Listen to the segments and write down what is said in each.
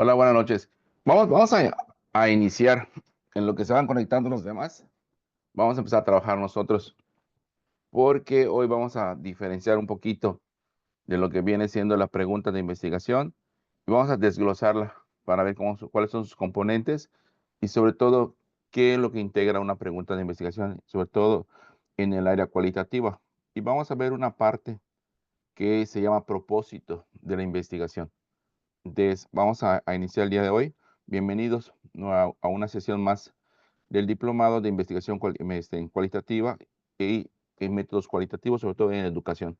Hola, buenas noches. Vamos a iniciar en lo que se van conectando los demás. Vamos a empezar a trabajar nosotros porque hoy vamos a diferenciar un poquito de lo que viene siendo la pregunta de investigación y vamos a desglosarla para ver cuáles son sus componentes y sobre todo qué es lo que integra una pregunta de investigación, sobre todo en el área cualitativa. Y vamos a ver una parte que se llama propósito de la investigación. Vamos a iniciar el día de hoy. Bienvenidos a una sesión más del Diplomado de Investigación Cualitativa y en métodos cualitativos, sobre todo en educación.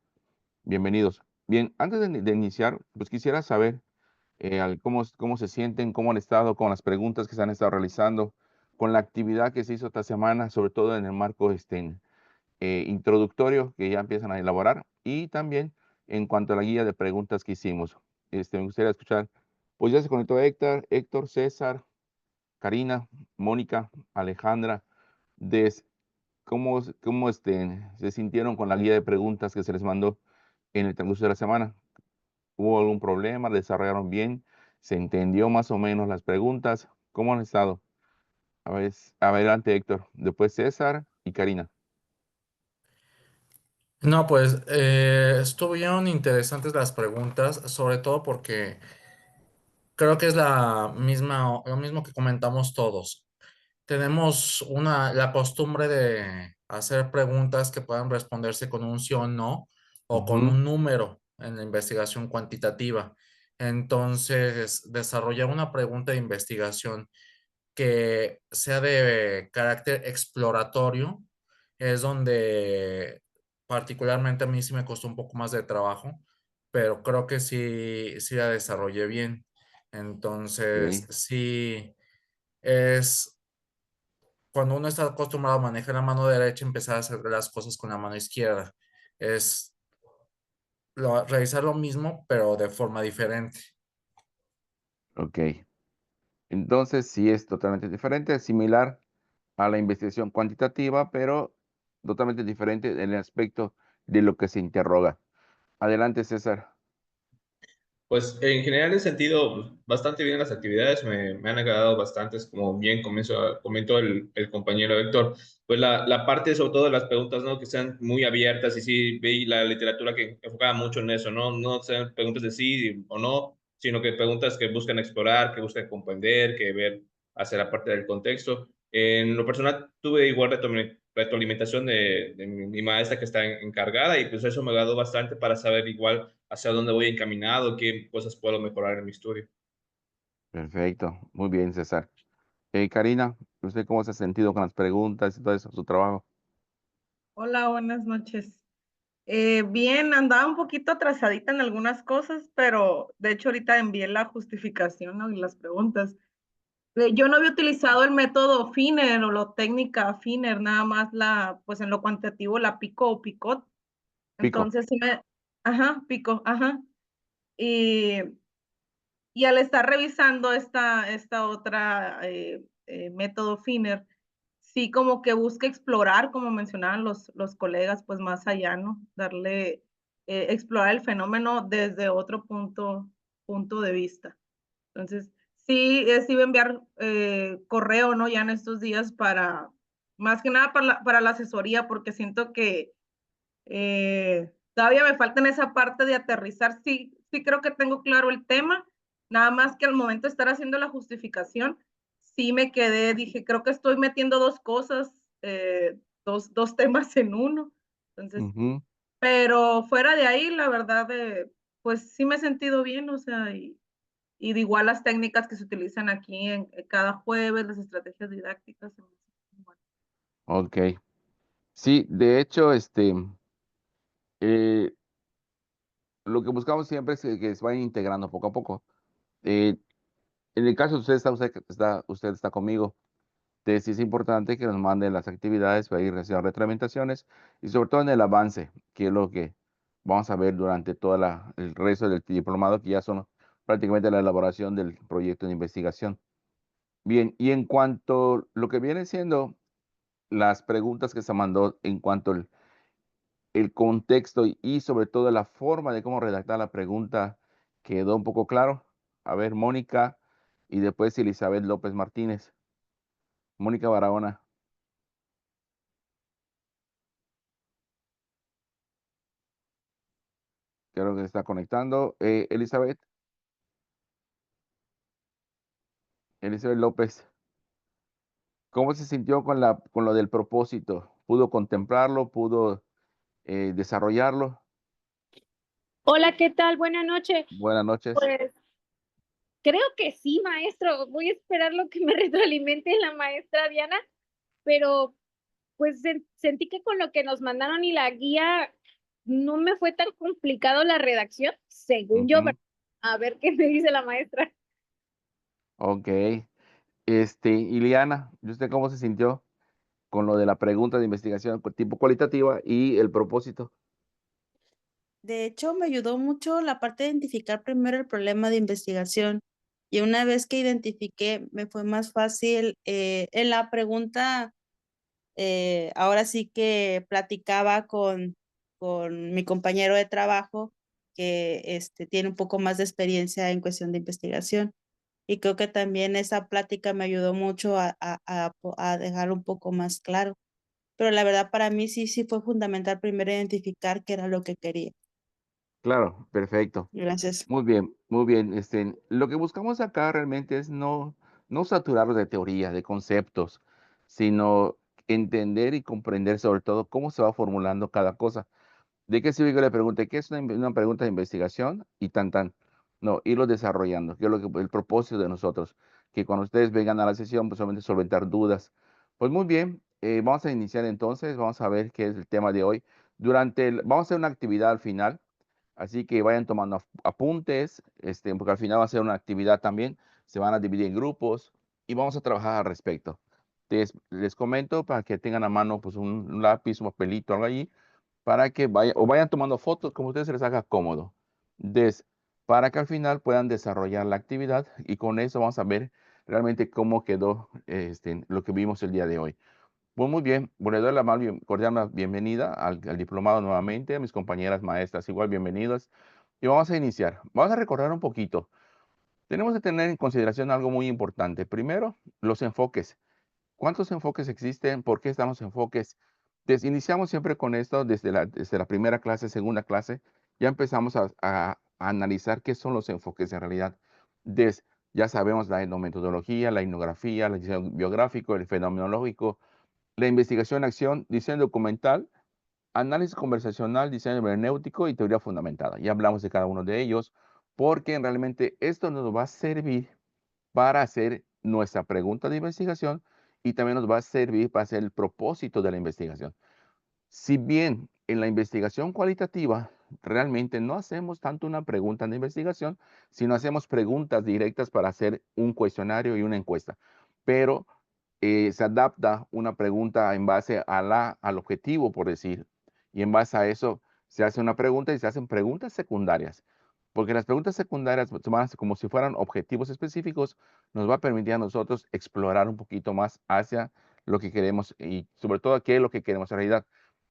Bienvenidos. Bien, antes de iniciar, pues quisiera saber cómo se sienten, cómo han estado con las preguntas que se han estado realizando, con la actividad que se hizo esta semana, sobre todo en el marco introductorio que ya empiezan a elaborar y también en cuanto a la guía de preguntas que hicimos. Me gustaría escuchar, pues ya se conectó Héctor, César, Karina, Mónica, Alejandra, des, cómo se sintieron con la guía de preguntas que se les mandó en el transcurso de la semana. ¿Hubo algún problema? ¿Desarrollaron bien? ¿Se entendió más o menos las preguntas? ¿Cómo han estado? A ver, adelante Héctor, después César y Karina. No, pues estuvieron interesantes las preguntas, sobre todo porque creo que es lo mismo que comentamos todos. Tenemos la costumbre de hacer preguntas que puedan responderse con un sí o no, o con Ujú, un número en la investigación cuantitativa. Entonces, desarrollar una pregunta de investigación que sea de carácter exploratorio es donde particularmente a mí sí me costó un poco más de trabajo, pero creo que sí la desarrollé bien. Entonces, ok, sí es cuando uno está acostumbrado a manejar la mano derecha, empezar a hacer las cosas con la mano izquierda. Es realizar lo mismo, pero de forma diferente. ok. Entonces, sí es totalmente diferente, es similar a la investigación cuantitativa, pero totalmente diferente en el aspecto de lo que se interroga. Adelante, César. Pues en general he sentido pues, bastante bien las actividades, me han agradado bastantes, como bien comentó el compañero Héctor, pues la parte sobre todo de las preguntas, ¿no? Que sean muy abiertas y sí, veí la literatura que enfocaba mucho en eso, ¿no? No sean preguntas de sí o no, sino que preguntas que buscan explorar, que buscan comprender, que ver hacia la parte del contexto. En lo personal tuve igual retroalimentación de mi maestra que está encargada y pues eso me agradó bastante para saber igual hacia dónde voy encaminado, qué cosas puedo mejorar en mi estudio. Perfecto, muy bien, César. Karina, ¿usted cómo se ha sentido con las preguntas y todo eso, su trabajo? Hola, buenas noches. Bien, andaba un poquito atrasadita en algunas cosas, pero de hecho ahorita envié la justificación, ¿no? Y las preguntas. Yo no había utilizado el método Finer o la técnica Finer, nada más pues en lo cuantitativo la pico o picot. Pico. Entonces ajá, pico, ajá. Y, y al estar revisando esta otra método Finer, sí como que busca explorar, como mencionaban los colegas, pues más allá, ¿no? Darle, explorar el fenómeno desde otro punto de vista. Entonces, sí, sí voy a enviar correo, ¿no? Ya en estos días más que nada para la asesoría, porque siento que todavía me falta en esa parte de aterrizar. Sí, sí creo que tengo claro el tema, nada más que al momento de estar haciendo la justificación, sí me quedé, dije, creo que estoy metiendo dos cosas, dos temas en uno. Entonces, Ujú, pero fuera de ahí, la verdad, pues sí me he sentido bien, o sea, y de igual las técnicas que se utilizan aquí en cada jueves, las estrategias didácticas. Bueno. ok. Sí, de hecho, eh, lo que buscamos siempre es que se vayan integrando poco a poco. Eh, en el caso de usted está conmigo. Entonces, sí es importante que nos manden las actividades para ir recibiendo retroalimentaciones y sobre todo en el avance, que es lo que vamos a ver durante el resto del diplomado, que ya son prácticamente la elaboración del proyecto de investigación. Bien, y en cuanto a lo que viene siendo las preguntas que se mandó en cuanto al el contexto y sobre todo la forma de cómo redactar la pregunta quedó un poco claro. A ver, Mónica, y después Elizabeth López Martínez. Mónica Barahona. Creo que se está conectando. Elizabeth. Elizabeth López. ¿Cómo se sintió con lo del propósito? ¿Pudo contemplarlo? ¿Pudo desarrollarlo? Hola, ¿qué tal? Buenas noches. Buenas noches. Pues creo que sí, maestro. Voy a esperar lo que me retroalimente la maestra Diana, pero pues sentí que con lo que nos mandaron y la guía no me fue tan complicado la redacción, según yo. Ujú. A ver qué me dice la maestra. Ok. Ileana, ¿y usted cómo se sintió con lo de la pregunta de investigación tipo cualitativa y el propósito? De hecho, me ayudó mucho la parte de identificar primero el problema de investigación. Y una vez que identifiqué, me fue más fácil. En la pregunta, ahora sí que platicaba con mi compañero de trabajo que tiene un poco más de experiencia en cuestión de investigación. Y creo que también esa plática me ayudó mucho a dejar un poco más claro. Pero la verdad para mí sí fue fundamental primero identificar qué era lo que quería. Claro, perfecto. Gracias. Muy bien, muy bien. Lo que buscamos acá realmente es no saturarlos de teoría, de conceptos, sino entender y comprender sobre todo cómo se va formulando cada cosa. ¿De qué sirve que le pregunte qué es una pregunta de investigación? Y tan tan. No, irlo desarrollando, que es lo que el propósito de nosotros, que cuando ustedes vengan a la sesión, pues solamente solventar dudas. Pues muy bien, vamos a iniciar entonces, vamos a ver qué es el tema de hoy. Vamos a hacer una actividad al final, así que vayan tomando apuntes, porque al final va a ser una actividad también, se van a dividir en grupos y vamos a trabajar al respecto. Les comento para que tengan a mano pues un lápiz, un papelito, algo allí, para que vayan tomando fotos como a ustedes se les haga cómodo, para que al final puedan desarrollar la actividad y con eso vamos a ver realmente cómo quedó lo que vimos el día de hoy. Pues muy bien, bueno, le doy la cordial bienvenida al diplomado nuevamente, a mis compañeras maestras igual bienvenidas y vamos a iniciar. Vamos a recordar un poquito. Tenemos que tener en consideración algo muy importante. Primero, los enfoques. ¿Cuántos enfoques existen? ¿Por qué están los enfoques? Iniciamos siempre con esto desde la primera clase, segunda clase. Ya empezamos a analizar qué son los enfoques en realidad. Des, ya sabemos la etnometodología, la etnografía, el diseño biográfico, el fenomenológico, la investigación, acción, diseño documental, análisis conversacional, diseño hermenéutico y teoría fundamentada. Ya hablamos de cada uno de ellos porque realmente esto nos va a servir para hacer nuestra pregunta de investigación y también nos va a servir para hacer el propósito de la investigación. Si bien en la investigación cualitativa realmente no hacemos tanto una pregunta de investigación, sino hacemos preguntas directas para hacer un cuestionario y una encuesta. Pero se adapta una pregunta en base al objetivo, por decir, y en base a eso se hace una pregunta y se hacen preguntas secundarias. Porque las preguntas secundarias van a ser como si fueran objetivos específicos, nos va a permitir a nosotros explorar un poquito más hacia lo que queremos y sobre todo qué es lo que queremos en realidad.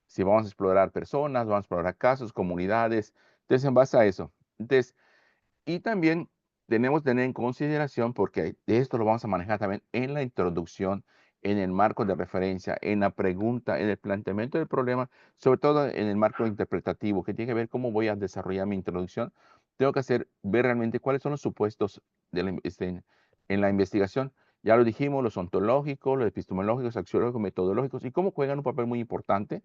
Si vamos a explorar personas, vamos a explorar casos, comunidades, entonces en base a eso. Entonces, y también tenemos que tener en consideración, porque esto lo vamos a manejar también en la introducción, en el marco de referencia, en la pregunta, en el planteamiento del problema, sobre todo en el marco interpretativo, que tiene que ver cómo voy a desarrollar mi introducción. Tengo que ver realmente cuáles son los supuestos en la investigación. Ya lo dijimos, los ontológicos, los epistemológicos, axiológicos, metodológicos, y cómo juegan un papel muy importante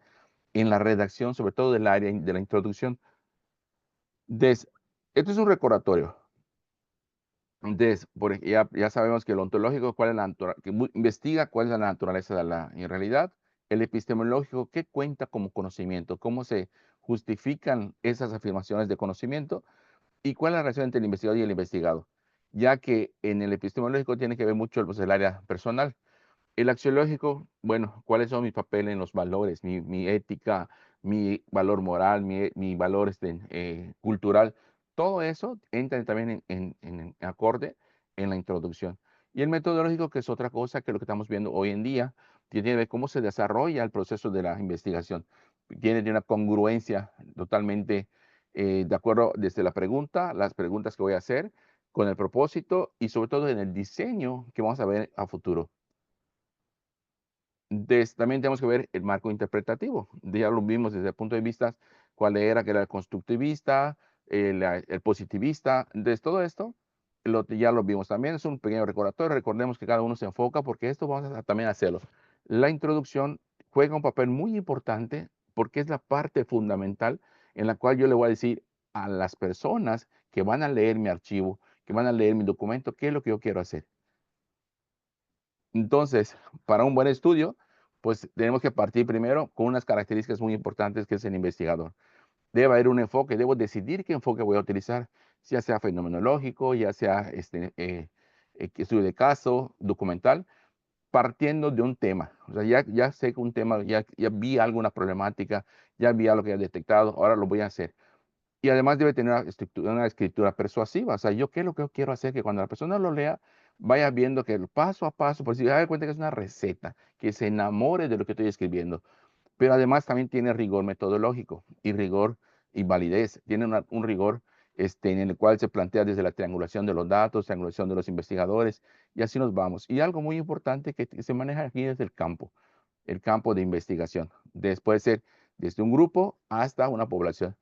en la redacción, sobre todo del área de la introducción. Esto es un recordatorio. Entonces, ya sabemos que el ontológico, investiga cuál es la naturaleza de en realidad. El epistemológico, ¿qué cuenta como conocimiento? ¿Cómo se justifican esas afirmaciones de conocimiento? ¿Y cuál es la relación entre el investigador y el investigado? Ya que en el epistemológico tiene que ver mucho pues, el área personal. El axiológico, bueno, ¿cuáles son mis papeles en los valores? Mi ética, mi valor moral, mi valor cultural. Todo eso entra también en acorde en la introducción. Y el metodológico, que es otra cosa que lo que estamos viendo hoy en día, que tiene que ver cómo se desarrolla el proceso de la investigación. Tiene una congruencia totalmente de acuerdo desde la pregunta, las preguntas que voy a hacer, con el propósito y sobre todo en el diseño que vamos a ver a futuro. También tenemos que ver el marco interpretativo. Ya lo vimos desde el punto de vista cuál era, que era el constructivista, el positivista. Entonces, todo esto ya lo vimos también. Es un pequeño recordatorio. Recordemos que cada uno se enfoca porque esto vamos a también hacerlo. La introducción juega un papel muy importante porque es la parte fundamental en la cual yo le voy a decir a las personas que van a leer mi archivo, que van a leer mi documento, qué es lo que yo quiero hacer. Entonces, para un buen estudio, pues tenemos que partir primero con unas características muy importantes que es el investigador. Debe haber un enfoque, debo decidir qué enfoque voy a utilizar, ya sea fenomenológico, ya sea estudio de caso, documental, partiendo de un tema. O sea, ya sé que un tema, ya vi alguna problemática, ya vi algo que he detectado, ahora lo voy a hacer. Y además debe tener una escritura persuasiva. O sea, yo qué es lo que yo quiero hacer, que cuando la persona lo lea, vaya viendo que el paso a paso, por si se da cuenta que es una receta, que se enamore de lo que estoy escribiendo. Pero además también tiene rigor metodológico y rigor y validez. Tiene un rigor en el cual se plantea desde la triangulación de los datos, triangulación de los investigadores, y así nos vamos. Y algo muy importante que se maneja aquí es el campo de investigación. Puede ser desde un grupo hasta una población.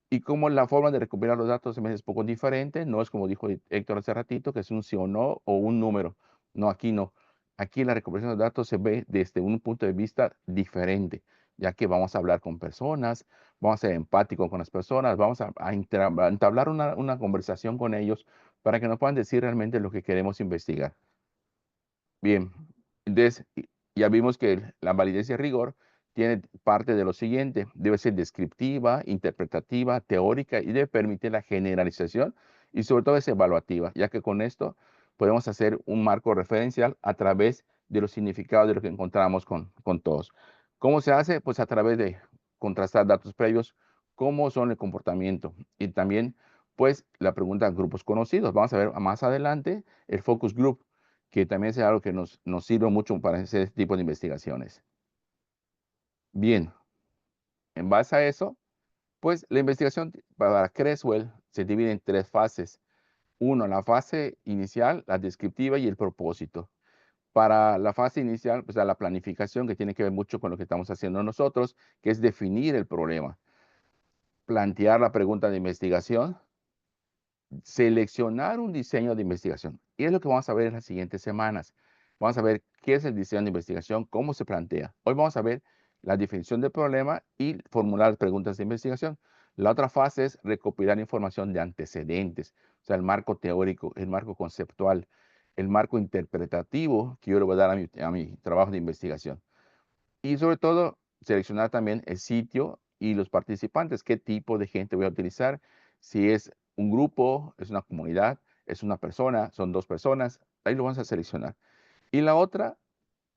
Y como la forma de recuperar los datos es poco diferente, no es como dijo Héctor hace ratito, que es un sí o no o un número. No, aquí no. Aquí la recuperación de datos se ve desde un punto de vista diferente, ya que vamos a hablar con personas, vamos a ser empáticos con las personas, vamos a entablar una conversación con ellos para que nos puedan decir realmente lo que queremos investigar. Bien, entonces ya vimos que la validez y el rigor tiene parte de lo siguiente: debe ser descriptiva, interpretativa, teórica y debe permitir la generalización y sobre todo es evaluativa, ya que con esto podemos hacer un marco referencial a través de los significados de lo que encontramos con todos. ¿Cómo se hace? Pues a través de contrastar datos previos, cómo son el comportamiento y también pues la pregunta grupos conocidos. Vamos a ver más adelante el focus group, que también es algo que nos sirve mucho para hacer este tipo de investigaciones. Bien, en base a eso, pues la investigación para Creswell se divide en 3 fases. Uno, la fase inicial, la descriptiva y el propósito. Para la fase inicial, pues la planificación, que tiene que ver mucho con lo que estamos haciendo nosotros, que es definir el problema, plantear la pregunta de investigación, seleccionar un diseño de investigación. Y es lo que vamos a ver en las siguientes semanas. Vamos a ver qué es el diseño de investigación, cómo se plantea. Hoy vamos a ver la definición del problema y formular preguntas de investigación. La otra fase es recopilar información de antecedentes, o sea, el marco teórico, el marco conceptual, el marco interpretativo que yo le voy a dar a mi trabajo de investigación. Y sobre todo, seleccionar también el sitio y los participantes, qué tipo de gente voy a utilizar, si es un grupo, es una comunidad, es una persona, son 2 personas, ahí lo vamos a seleccionar. Y la otra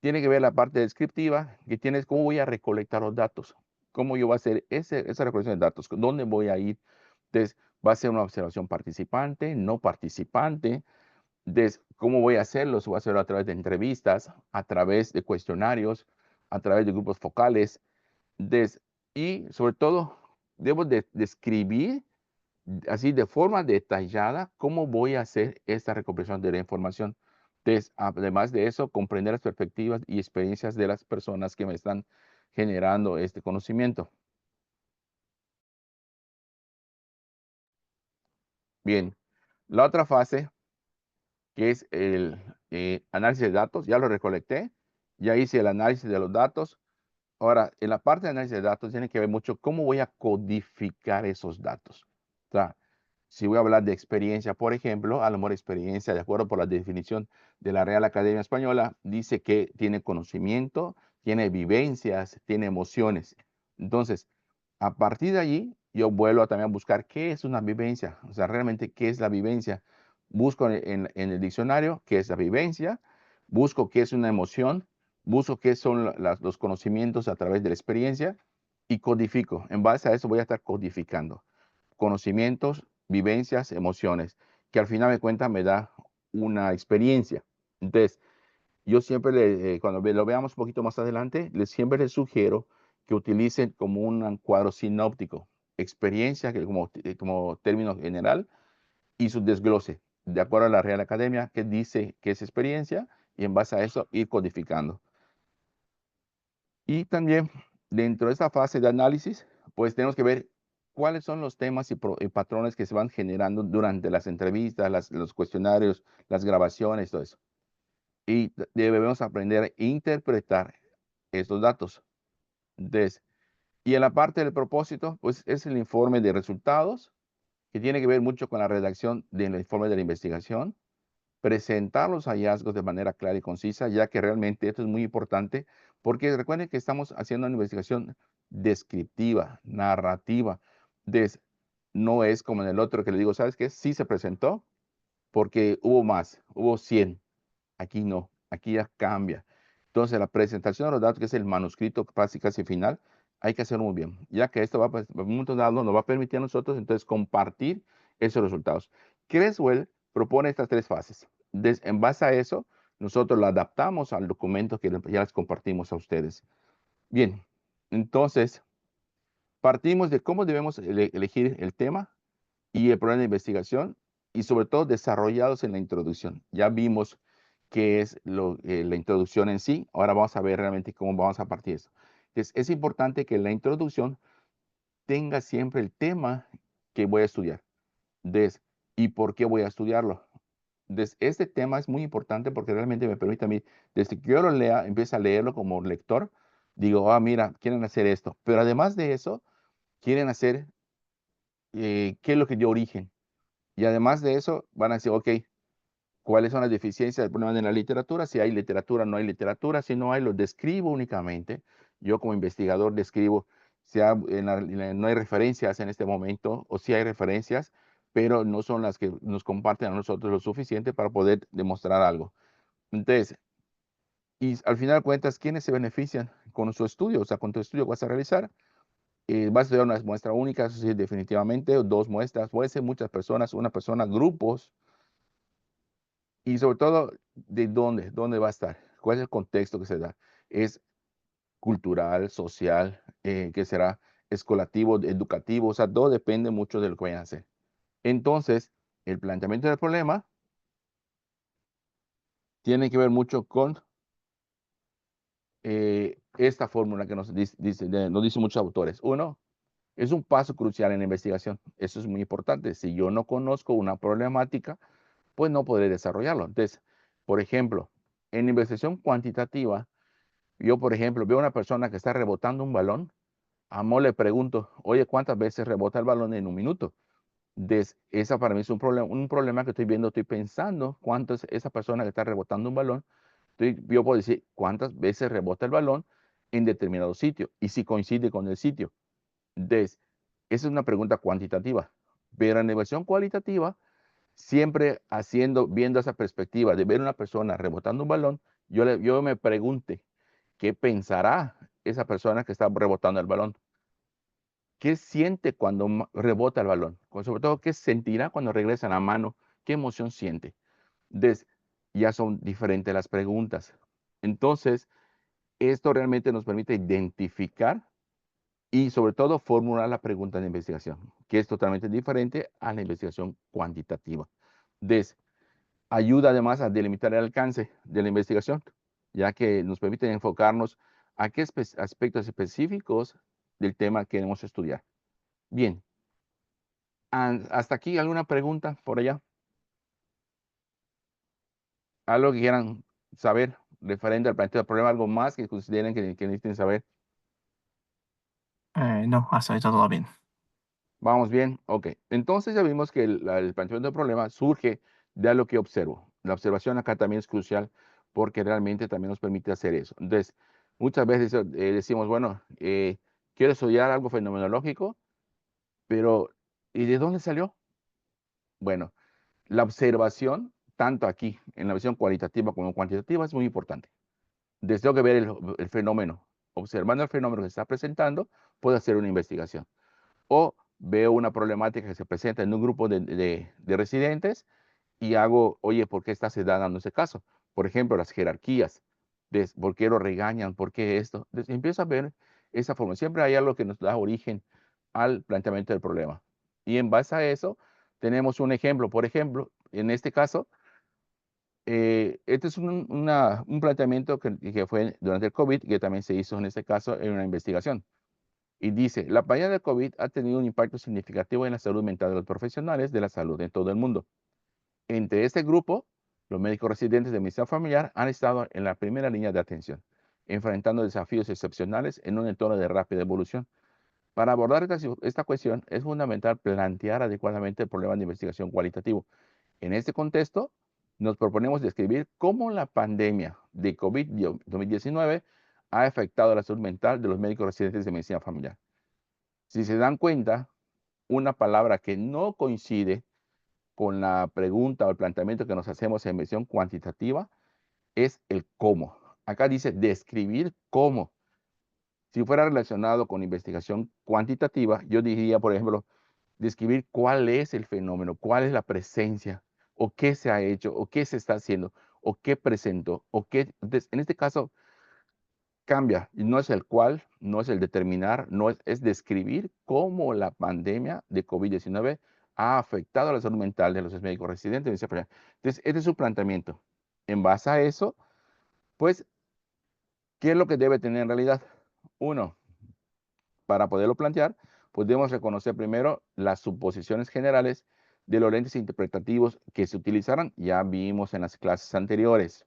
tiene que ver la parte descriptiva, que tiene cómo voy a recolectar los datos, cómo yo voy a hacer esa recolección de datos, dónde voy a ir. Entonces, va a ser una observación participante, no participante. Entonces, ¿cómo voy a hacerlo? Voy a hacerlo a través de entrevistas, a través de cuestionarios, a través de grupos focales. Y sobre todo, debo de describir así de forma detallada cómo voy a hacer esta recopilación de la información. Entonces, además de eso, comprender las perspectivas y experiencias de las personas que me están generando este conocimiento. Bien, la otra fase, que es el análisis de datos, ya lo recolecté, ya hice el análisis de los datos. Ahora, en la parte de análisis de datos tiene que ver mucho cómo voy a codificar esos datos. O sea, si voy a hablar de experiencia, por ejemplo, a lo mejor experiencia, de acuerdo por la definición de la Real Academia Española, dice que tiene conocimiento, tiene vivencias, tiene emociones. Entonces, a partir de allí, yo vuelvo también a buscar qué es una vivencia. O sea, realmente, ¿qué es la vivencia? Busco en el diccionario qué es la vivencia, busco qué es una emoción, busco qué son los conocimientos a través de la experiencia y codifico. En base a eso voy a estar codificando conocimientos, vivencias, emociones, que al final de cuentas me da una experiencia. Entonces, yo siempre, cuando lo veamos un poquito más adelante, siempre les sugiero que utilicen como un cuadro sinóptico, experiencia que como término general y su desglose. de acuerdo a la Real Academia, qué dice que es experiencia, y en base a eso ir codificando. Y también dentro de esta fase de análisis, pues tenemos que ver cuáles son los temas y patrones que se van generando durante las entrevistas, los cuestionarios, las grabaciones, todo eso. Y debemos aprender a interpretar estos datos. Y en la parte del propósito, pues es el informe de resultados, que tiene que ver mucho con la redacción del informe de la investigación, presentar los hallazgos de manera clara y concisa, ya que realmente esto es muy importante, porque recuerden que estamos haciendo una investigación descriptiva, narrativa. No es como en el otro que le digo, ¿sabes qué? Sí se presentó porque hubo más, hubo 100. Aquí no, aquí ya cambia. Entonces, la presentación de los datos, que es el manuscrito casi final, hay que hacerlo muy bien, ya que esto muchos datos nos va a permitir a nosotros entonces compartir esos resultados. Creswell propone estas 3 fases. En base a eso, nosotros lo adaptamos al documento que ya les compartimos a ustedes. Bien, entonces, partimos de cómo debemos elegir el tema y el problema de investigación, y sobre todo desarrollados en la introducción. Ya vimos qué es la introducción en sí. Ahora vamos a ver realmente cómo vamos a partir de eso. Entonces, es importante que la introducción tenga siempre el tema que voy a estudiar. ¿Y por qué voy a estudiarlo? Este tema es muy importante porque realmente me permite a mí, desde que yo lo lea, empiezo a leerlo como lector, digo, mira, quieren hacer esto. Pero además de eso, quieren hacer, ¿qué es lo que dio origen? Y además de eso, van a decir, ok, ¿cuáles son las deficiencias del problema de la literatura? Si hay literatura, no hay literatura. Si no hay, lo describo únicamente. Yo como investigador describo, si no hay referencias en este momento, o si hay referencias, pero no son las que nos comparten a nosotros lo suficiente para poder demostrar algo. Entonces, y al final de cuentas, ¿quiénes se benefician con su estudio? O sea, con tu estudio vas a realizar. Vas a estudiar una muestra única, eso sí, definitivamente, o 2 muestras, puede ser muchas personas, una persona, grupos. Y sobre todo, ¿de dónde va a estar? ¿Cuál es el contexto que se da? ¿Es cultural, social, qué será escolativo, educativo? O sea, todo depende mucho de lo que vayan a hacer. Entonces, el planteamiento del problema tiene que ver mucho con esta fórmula que nos dicen muchos autores. Uno, es un paso crucial en la investigación. Eso es muy importante. Si yo no conozco una problemática, pues no podré desarrollarlo. Entonces, por ejemplo, en investigación cuantitativa, yo, por ejemplo, veo a una persona que está rebotando un balón, le pregunto, oye, ¿cuántas veces rebota el balón en un minuto? Esa para mí es un problema que estoy viendo, estoy pensando cuánto es esa persona que está rebotando un balón. Yo puedo decir cuántas veces rebota el balón en determinado sitio y si coincide con el sitio. Esa es una pregunta cuantitativa, pero en la evaluación cualitativa, siempre viendo esa perspectiva de ver una persona rebotando un balón, yo me pregunte, ¿qué pensará esa persona que está rebotando el balón? ¿Qué siente cuando rebota el balón? Sobre todo, ¿qué sentirá cuando regresa a la mano? ¿Qué emoción siente? Ya son diferentes las preguntas. Entonces, esto realmente nos permite identificar y sobre todo formular la pregunta de investigación, que es totalmente diferente a la investigación cuantitativa. Ayuda además a delimitar el alcance de la investigación, ya que nos permite enfocarnos a qué aspectos específicos del tema queremos estudiar. Bien, hasta aquí, ¿alguna pregunta por allá? ¿Algo que quieran saber referente al planteamiento del problema? ¿Algo más que consideren que necesiten saber? No, hasta ahorita todo bien. Vamos bien, ok. Entonces ya vimos que el planteamiento del problema surge de lo que observo. La observación acá también es crucial porque realmente también nos permite hacer eso. Entonces, muchas veces decimos, bueno, quiero estudiar algo fenomenológico, pero ¿y de dónde salió? Bueno, la observación, tanto aquí en la visión cualitativa como cuantitativa, es muy importante. Tengo que ver el fenómeno. Observando el fenómeno que se está presentando, puedo hacer una investigación. O veo una problemática que se presenta en un grupo de residentes y hago, oye, ¿por qué se está dando ese caso? Por ejemplo, las jerarquías. ¿Por qué lo regañan? ¿Por qué esto? Entonces, empiezo a ver esa forma. Siempre hay algo que nos da origen al planteamiento del problema. Y en base a eso, tenemos un ejemplo. Por ejemplo, en este caso, este es un planteamiento que fue durante el COVID, que también se hizo en este caso en una investigación. Y dice, la pandemia del COVID ha tenido un impacto significativo en la salud mental de los profesionales de la salud en todo el mundo. Entre este grupo, los médicos residentes de medicina familiar han estado en la primera línea de atención, enfrentando desafíos excepcionales en un entorno de rápida evolución. Para abordar esta cuestión, es fundamental plantear adecuadamente el problema de investigación cualitativo. En este contexto, nos proponemos describir cómo la pandemia de COVID-19 ha afectado la salud mental de los médicos residentes de medicina familiar. Si se dan cuenta, una palabra que no coincide con la pregunta o el planteamiento que nos hacemos en medición cuantitativa es el cómo. Acá dice describir cómo. Si fuera relacionado con investigación cuantitativa, yo diría, por ejemplo, describir cuál es el fenómeno, cuál es la presencia, o qué se ha hecho, o qué se está haciendo, o qué presentó, o qué. Entonces, en este caso, cambia. Y no es el cuál, no es el determinar, no es describir cómo la pandemia de COVID-19 ha afectado a la salud mental de los médicos residentes. Entonces, este es su planteamiento. En base a eso, pues, ¿qué es lo que debe tener en realidad? Uno, para poderlo plantear, podemos reconocer primero las suposiciones generales de los lentes interpretativos que se utilizarán. Ya vimos en las clases anteriores,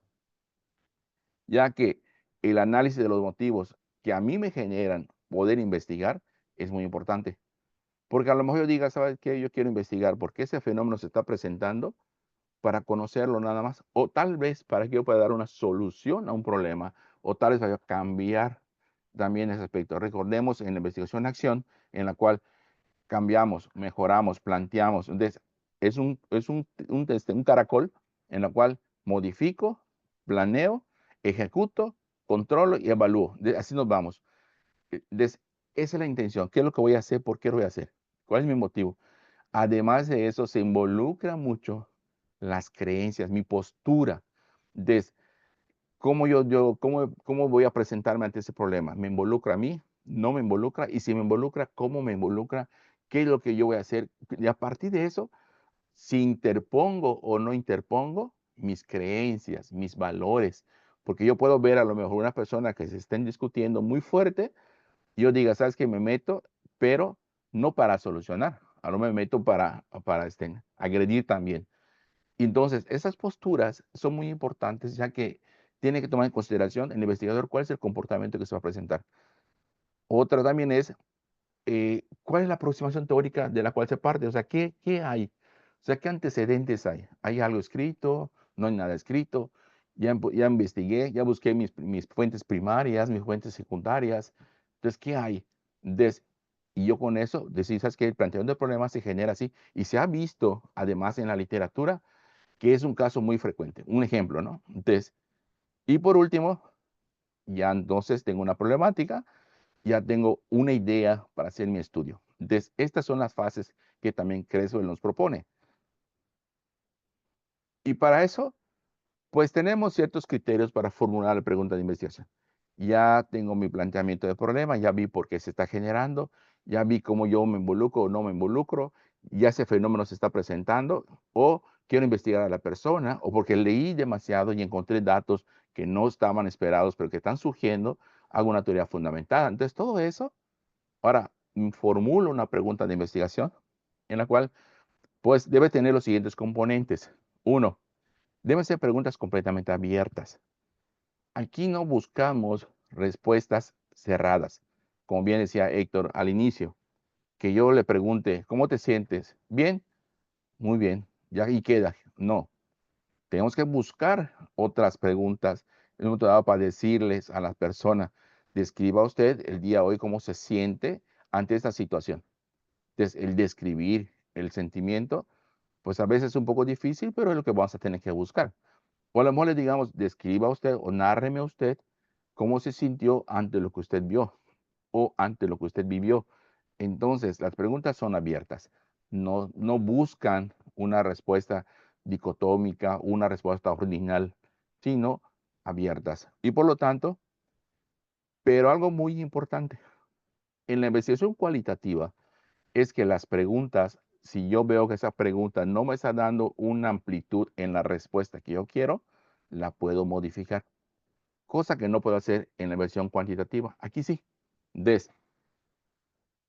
ya que el análisis de los motivos que a mí me generan poder investigar es muy importante. Porque a lo mejor yo diga, ¿sabes qué? Yo quiero investigar por qué ese fenómeno se está presentando para conocerlo nada más, o tal vez para que yo pueda dar una solución a un problema, o tal vez para cambiar también ese aspecto. Recordemos en la investigación en acción, en la cual cambiamos, mejoramos, planteamos. Entonces, es un caracol en la cual modifico, planeo, ejecuto, controlo y evalúo. Así nos vamos. Entonces, esa es la intención. ¿Qué es lo que voy a hacer? ¿Por qué lo voy a hacer? ¿Cuál es mi motivo? Además de eso, se involucra mucho las creencias, mi postura. Entonces, ¿cómo voy a presentarme ante ese problema? ¿Me involucra a mí? ¿No me involucra? Y si me involucra, ¿cómo me involucra? ¿Qué es lo que yo voy a hacer? Y a partir de eso, si interpongo o no interpongo mis creencias, mis valores, porque yo puedo ver a lo mejor una persona que se estén discutiendo muy fuerte, y yo diga, ¿sabes qué? Me meto, pero no para solucionar, a lo me meto para agredir también. Entonces, esas posturas son muy importantes, ya que tiene que tomar en consideración el investigador cuál es el comportamiento que se va a presentar. Otra también es cuál es la aproximación teórica de la cual se parte, o sea, ¿qué hay? O sea, ¿qué antecedentes hay? ¿Hay algo escrito? ¿No hay nada escrito? Ya investigué, ya busqué mis fuentes primarias, mis fuentes secundarias. Entonces, ¿qué hay? Y yo con eso, decir, ¿sabes qué? El planteamiento del problema se genera así y se ha visto, además, en la literatura, que es un caso muy frecuente. Un ejemplo, ¿no? Entonces, y por último, ya entonces tengo una problemática, ya tengo una idea para hacer mi estudio. Entonces, estas son las fases que también Creswell nos propone. Y para eso, pues tenemos ciertos criterios para formular la pregunta de investigación. Ya tengo mi planteamiento de problema, ya vi por qué se está generando, ya vi cómo yo me involucro o no me involucro, ya ese fenómeno se está presentando, o quiero investigar a la persona, o porque leí demasiado y encontré datos que no estaban esperados, pero que están surgiendo, hago una teoría fundamentada. Entonces, todo eso, ahora formulo una pregunta de investigación en la cual, pues, debe tener los siguientes componentes. Uno, deben ser preguntas completamente abiertas. Aquí no buscamos respuestas cerradas. Como bien decía Héctor al inicio, que yo le pregunte, ¿cómo te sientes? ¿Bien? Muy bien. Ya ahí queda. No. Tenemos que buscar otras preguntas en un momento dado para decirles a las personas, describa usted el día hoy cómo se siente ante esta situación. Entonces, el describir el sentimiento, pues a veces es un poco difícil, pero es lo que vamos a tener que buscar. O a lo mejor le digamos, describa usted o nárreme usted cómo se sintió ante lo que usted vio o ante lo que usted vivió. Entonces, las preguntas son abiertas. No buscan una respuesta dicotómica, una respuesta original, sino abiertas. Y por lo tanto, pero algo muy importante, en la investigación cualitativa es que las preguntas si yo veo que esa pregunta no me está dando una amplitud en la respuesta que yo quiero, la puedo modificar. Cosa que no puedo hacer en la versión cuantitativa. Aquí sí.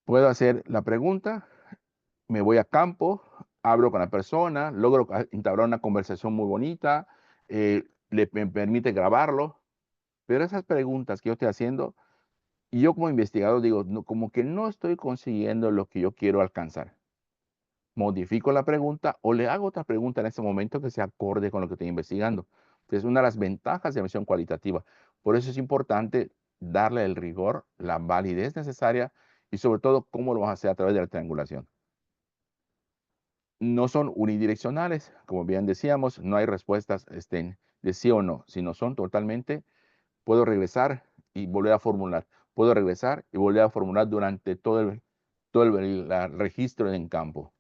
Puedo hacer la pregunta, me voy a campo, hablo con la persona, logro entablar una conversación muy bonita, me permite grabarlo, pero esas preguntas que yo estoy haciendo, y yo como investigador digo, no, como que no estoy consiguiendo lo que yo quiero alcanzar. Modifico la pregunta o le hago otra pregunta en ese momento que se acorde con lo que estoy investigando. Es una de las ventajas de la visión cualitativa. Por eso es importante darle el rigor, la validez necesaria y sobre todo cómo lo vas a hacer a través de la triangulación. No son unidireccionales, como bien decíamos, no hay respuestas de sí o no, sino son totalmente, puedo regresar y volver a formular, puedo regresar y volver a formular durante todo el registro en campo.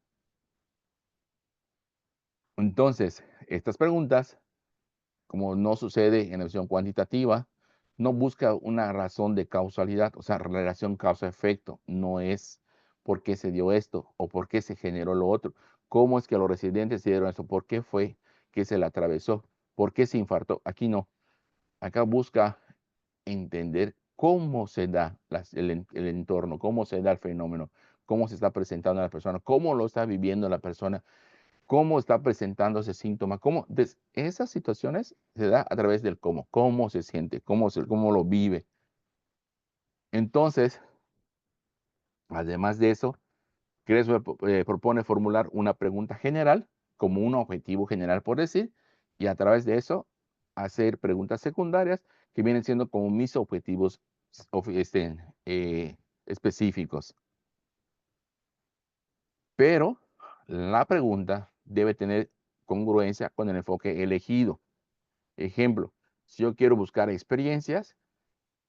Entonces, estas preguntas, como no sucede en la visión cuantitativa, no busca una razón de causalidad, o sea, relación causa-efecto, no es por qué se dio esto o por qué se generó lo otro, cómo es que los residentes se dieron esto, por qué fue que se le atravesó, por qué se infartó. Aquí no, acá busca entender cómo se da el entorno, cómo se da el fenómeno, cómo se está presentando a la persona, cómo lo está viviendo la persona, cómo está presentando ese síntoma, cómo esas situaciones se da a través del cómo se siente, cómo lo vive. Entonces, además de eso, Creswell propone formular una pregunta general como un objetivo general por decir, y a través de eso hacer preguntas secundarias que vienen siendo como mis objetivos específicos. Pero la pregunta debe tener congruencia con el enfoque elegido. Ejemplo, si yo quiero buscar experiencias,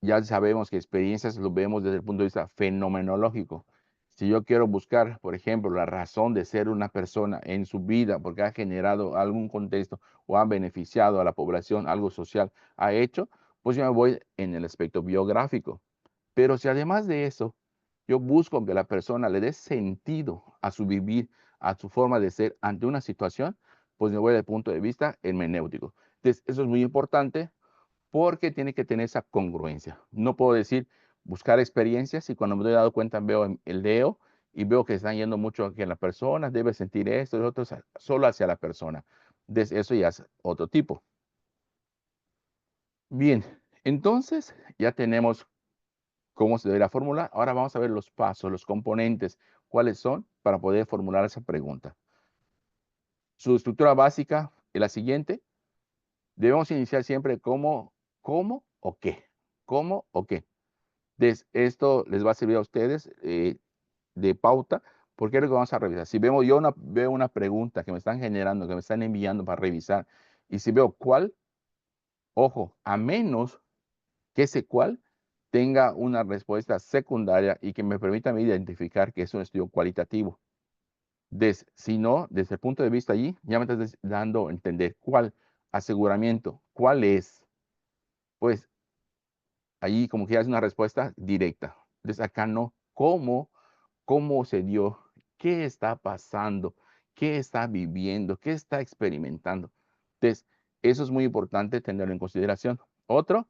ya sabemos que experiencias lo vemos desde el punto de vista fenomenológico. Si yo quiero buscar, por ejemplo, la razón de ser una persona en su vida porque ha generado algún contexto o ha beneficiado a la población, algo social ha hecho, pues yo me voy en el aspecto biográfico. Pero si además de eso, yo busco que la persona le dé sentido a su vivir, a su forma de ser ante una situación, pues me voy desde el punto de vista hermenéutico. Entonces, eso es muy importante porque tiene que tener esa congruencia. No puedo decir buscar experiencias y cuando me doy dado cuenta leo y veo que están yendo mucho a que la persona debe sentir esto y lo otro solo hacia la persona. Entonces, eso ya es otro tipo. Bien, entonces ya tenemos cómo se debería formular. Ahora vamos a ver los pasos, los componentes, cuáles son para poder formular esa pregunta. Su estructura básica es la siguiente. Debemos iniciar siempre cómo o qué. ¿Cómo o qué? Esto les va a servir a ustedes de pauta porque es lo que vamos a revisar. Si veo una pregunta que me están generando, que me están enviando para revisar, y si veo cuál, ojo, a menos que ese cuál tenga una respuesta secundaria y que me permita a mí identificar que es un estudio cualitativo. Si no, desde el punto de vista allí, ya me estás dando a entender cuál aseguramiento, cuál es, pues allí como que es una respuesta directa. Entonces acá no, cómo se dio, qué está pasando, qué está viviendo, qué está experimentando. Entonces, eso es muy importante tenerlo en consideración. Otro,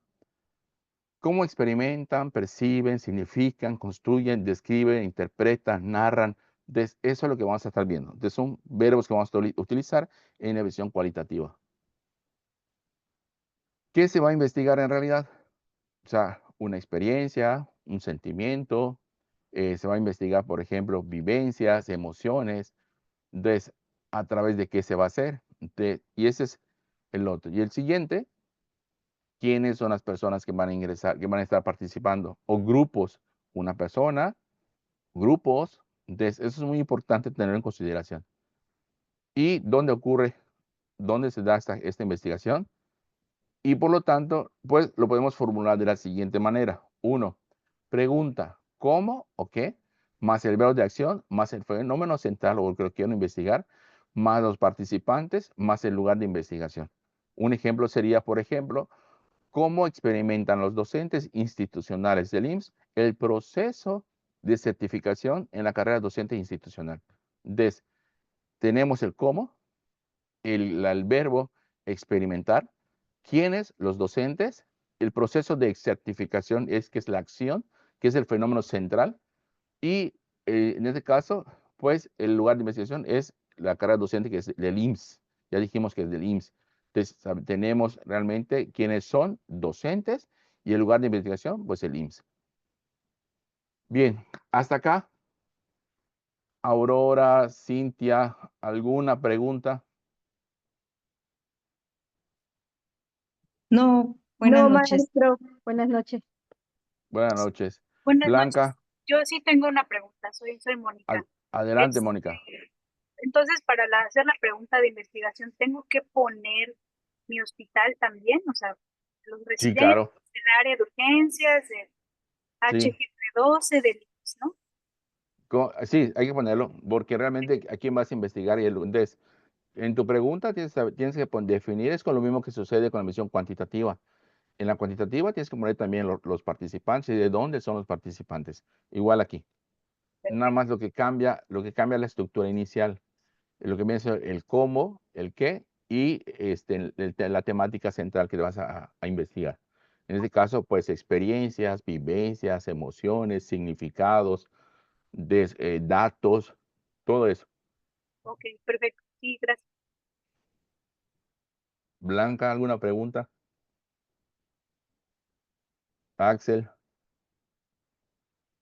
cómo experimentan, perciben, significan, construyen, describen, interpretan, narran. Entonces, eso es lo que vamos a estar viendo. Entonces, son verbos que vamos a utilizar en la visión cualitativa. ¿Qué se va a investigar en realidad? O sea, una experiencia, un sentimiento. Se va a investigar, por ejemplo, vivencias, emociones. Entonces, ¿a través de qué se va a hacer? Y ese es el otro. Y el siguiente, ¿quiénes son las personas que van a ingresar, que van a estar participando? O grupos, una persona, grupos. Entonces, eso es muy importante tenerlo en consideración. ¿Y dónde ocurre, dónde se da esta investigación? Y por lo tanto, pues lo podemos formular de la siguiente manera. 1. Pregunta, ¿cómo o qué? Más el verbo de acción, más el fenómeno central o lo que quiero investigar, más los participantes, más el lugar de investigación. Un ejemplo sería, por ejemplo, ¿cómo experimentan los docentes institucionales del IMSS el proceso de certificación en la carrera docente institucional? Entonces, tenemos el cómo, el verbo experimentar, quiénes, los docentes, el proceso de certificación que es la acción, que es el fenómeno central, y en este caso, pues el lugar de investigación es la carrera docente que es del IMSS. Ya dijimos que es del IMSS. Entonces, tenemos realmente quiénes son docentes y el lugar de investigación, pues el IMSS. Bien, hasta acá. Aurora, Cintia, ¿alguna pregunta? No, buenas No, noches. maestro, buenas noches. Buenas noches. Buenas noches. Blanca, Yo sí tengo una pregunta. Soy Mónica. adelante, Este, Mónica. Entonces, para hacer la pregunta de investigación, ¿tengo que poner mi hospital también? O sea, los Sí, residentes claro. del área de urgencias, del Sí. HGP12, del IMSS, ¿no? Sí, hay que ponerlo, porque realmente a quién vas a investigar. Entonces, en tu pregunta tienes que definir, es con lo mismo que sucede con la misión cuantitativa. En la cuantitativa tienes que poner también los participantes y de dónde son los participantes. Igual aquí. Nada más lo que cambia es la estructura inicial. Lo que viene es el cómo, el qué y la temática central que vas a investigar. En este caso, pues experiencias, vivencias, emociones, significados, datos, todo eso. Ok, perfecto. Sí, gracias. Blanca, ¿alguna pregunta? Axel.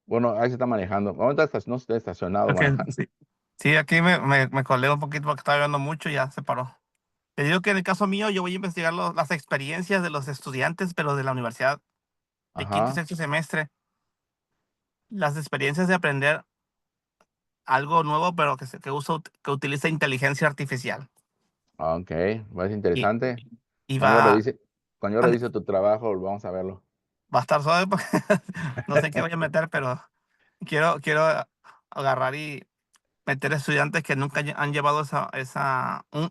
Bueno, Axel está manejando. Ahorita no está estacionado Ok, manejando. sí. Sí, aquí me colé un poquito porque estaba viendo mucho y ya se paró. Te digo que en el caso mío yo voy a investigar las experiencias de los estudiantes, pero de la universidad de quinto y Ajá. sexto semestre. Las experiencias de aprender algo nuevo, pero que utiliza inteligencia artificial. Ok, va a ser Y, interesante. y Cuando yo ande- revise tu trabajo, vamos a verlo. va a estar suave porque no sé qué voy a meter, pero quiero agarrar y meter estudiantes que nunca han llevado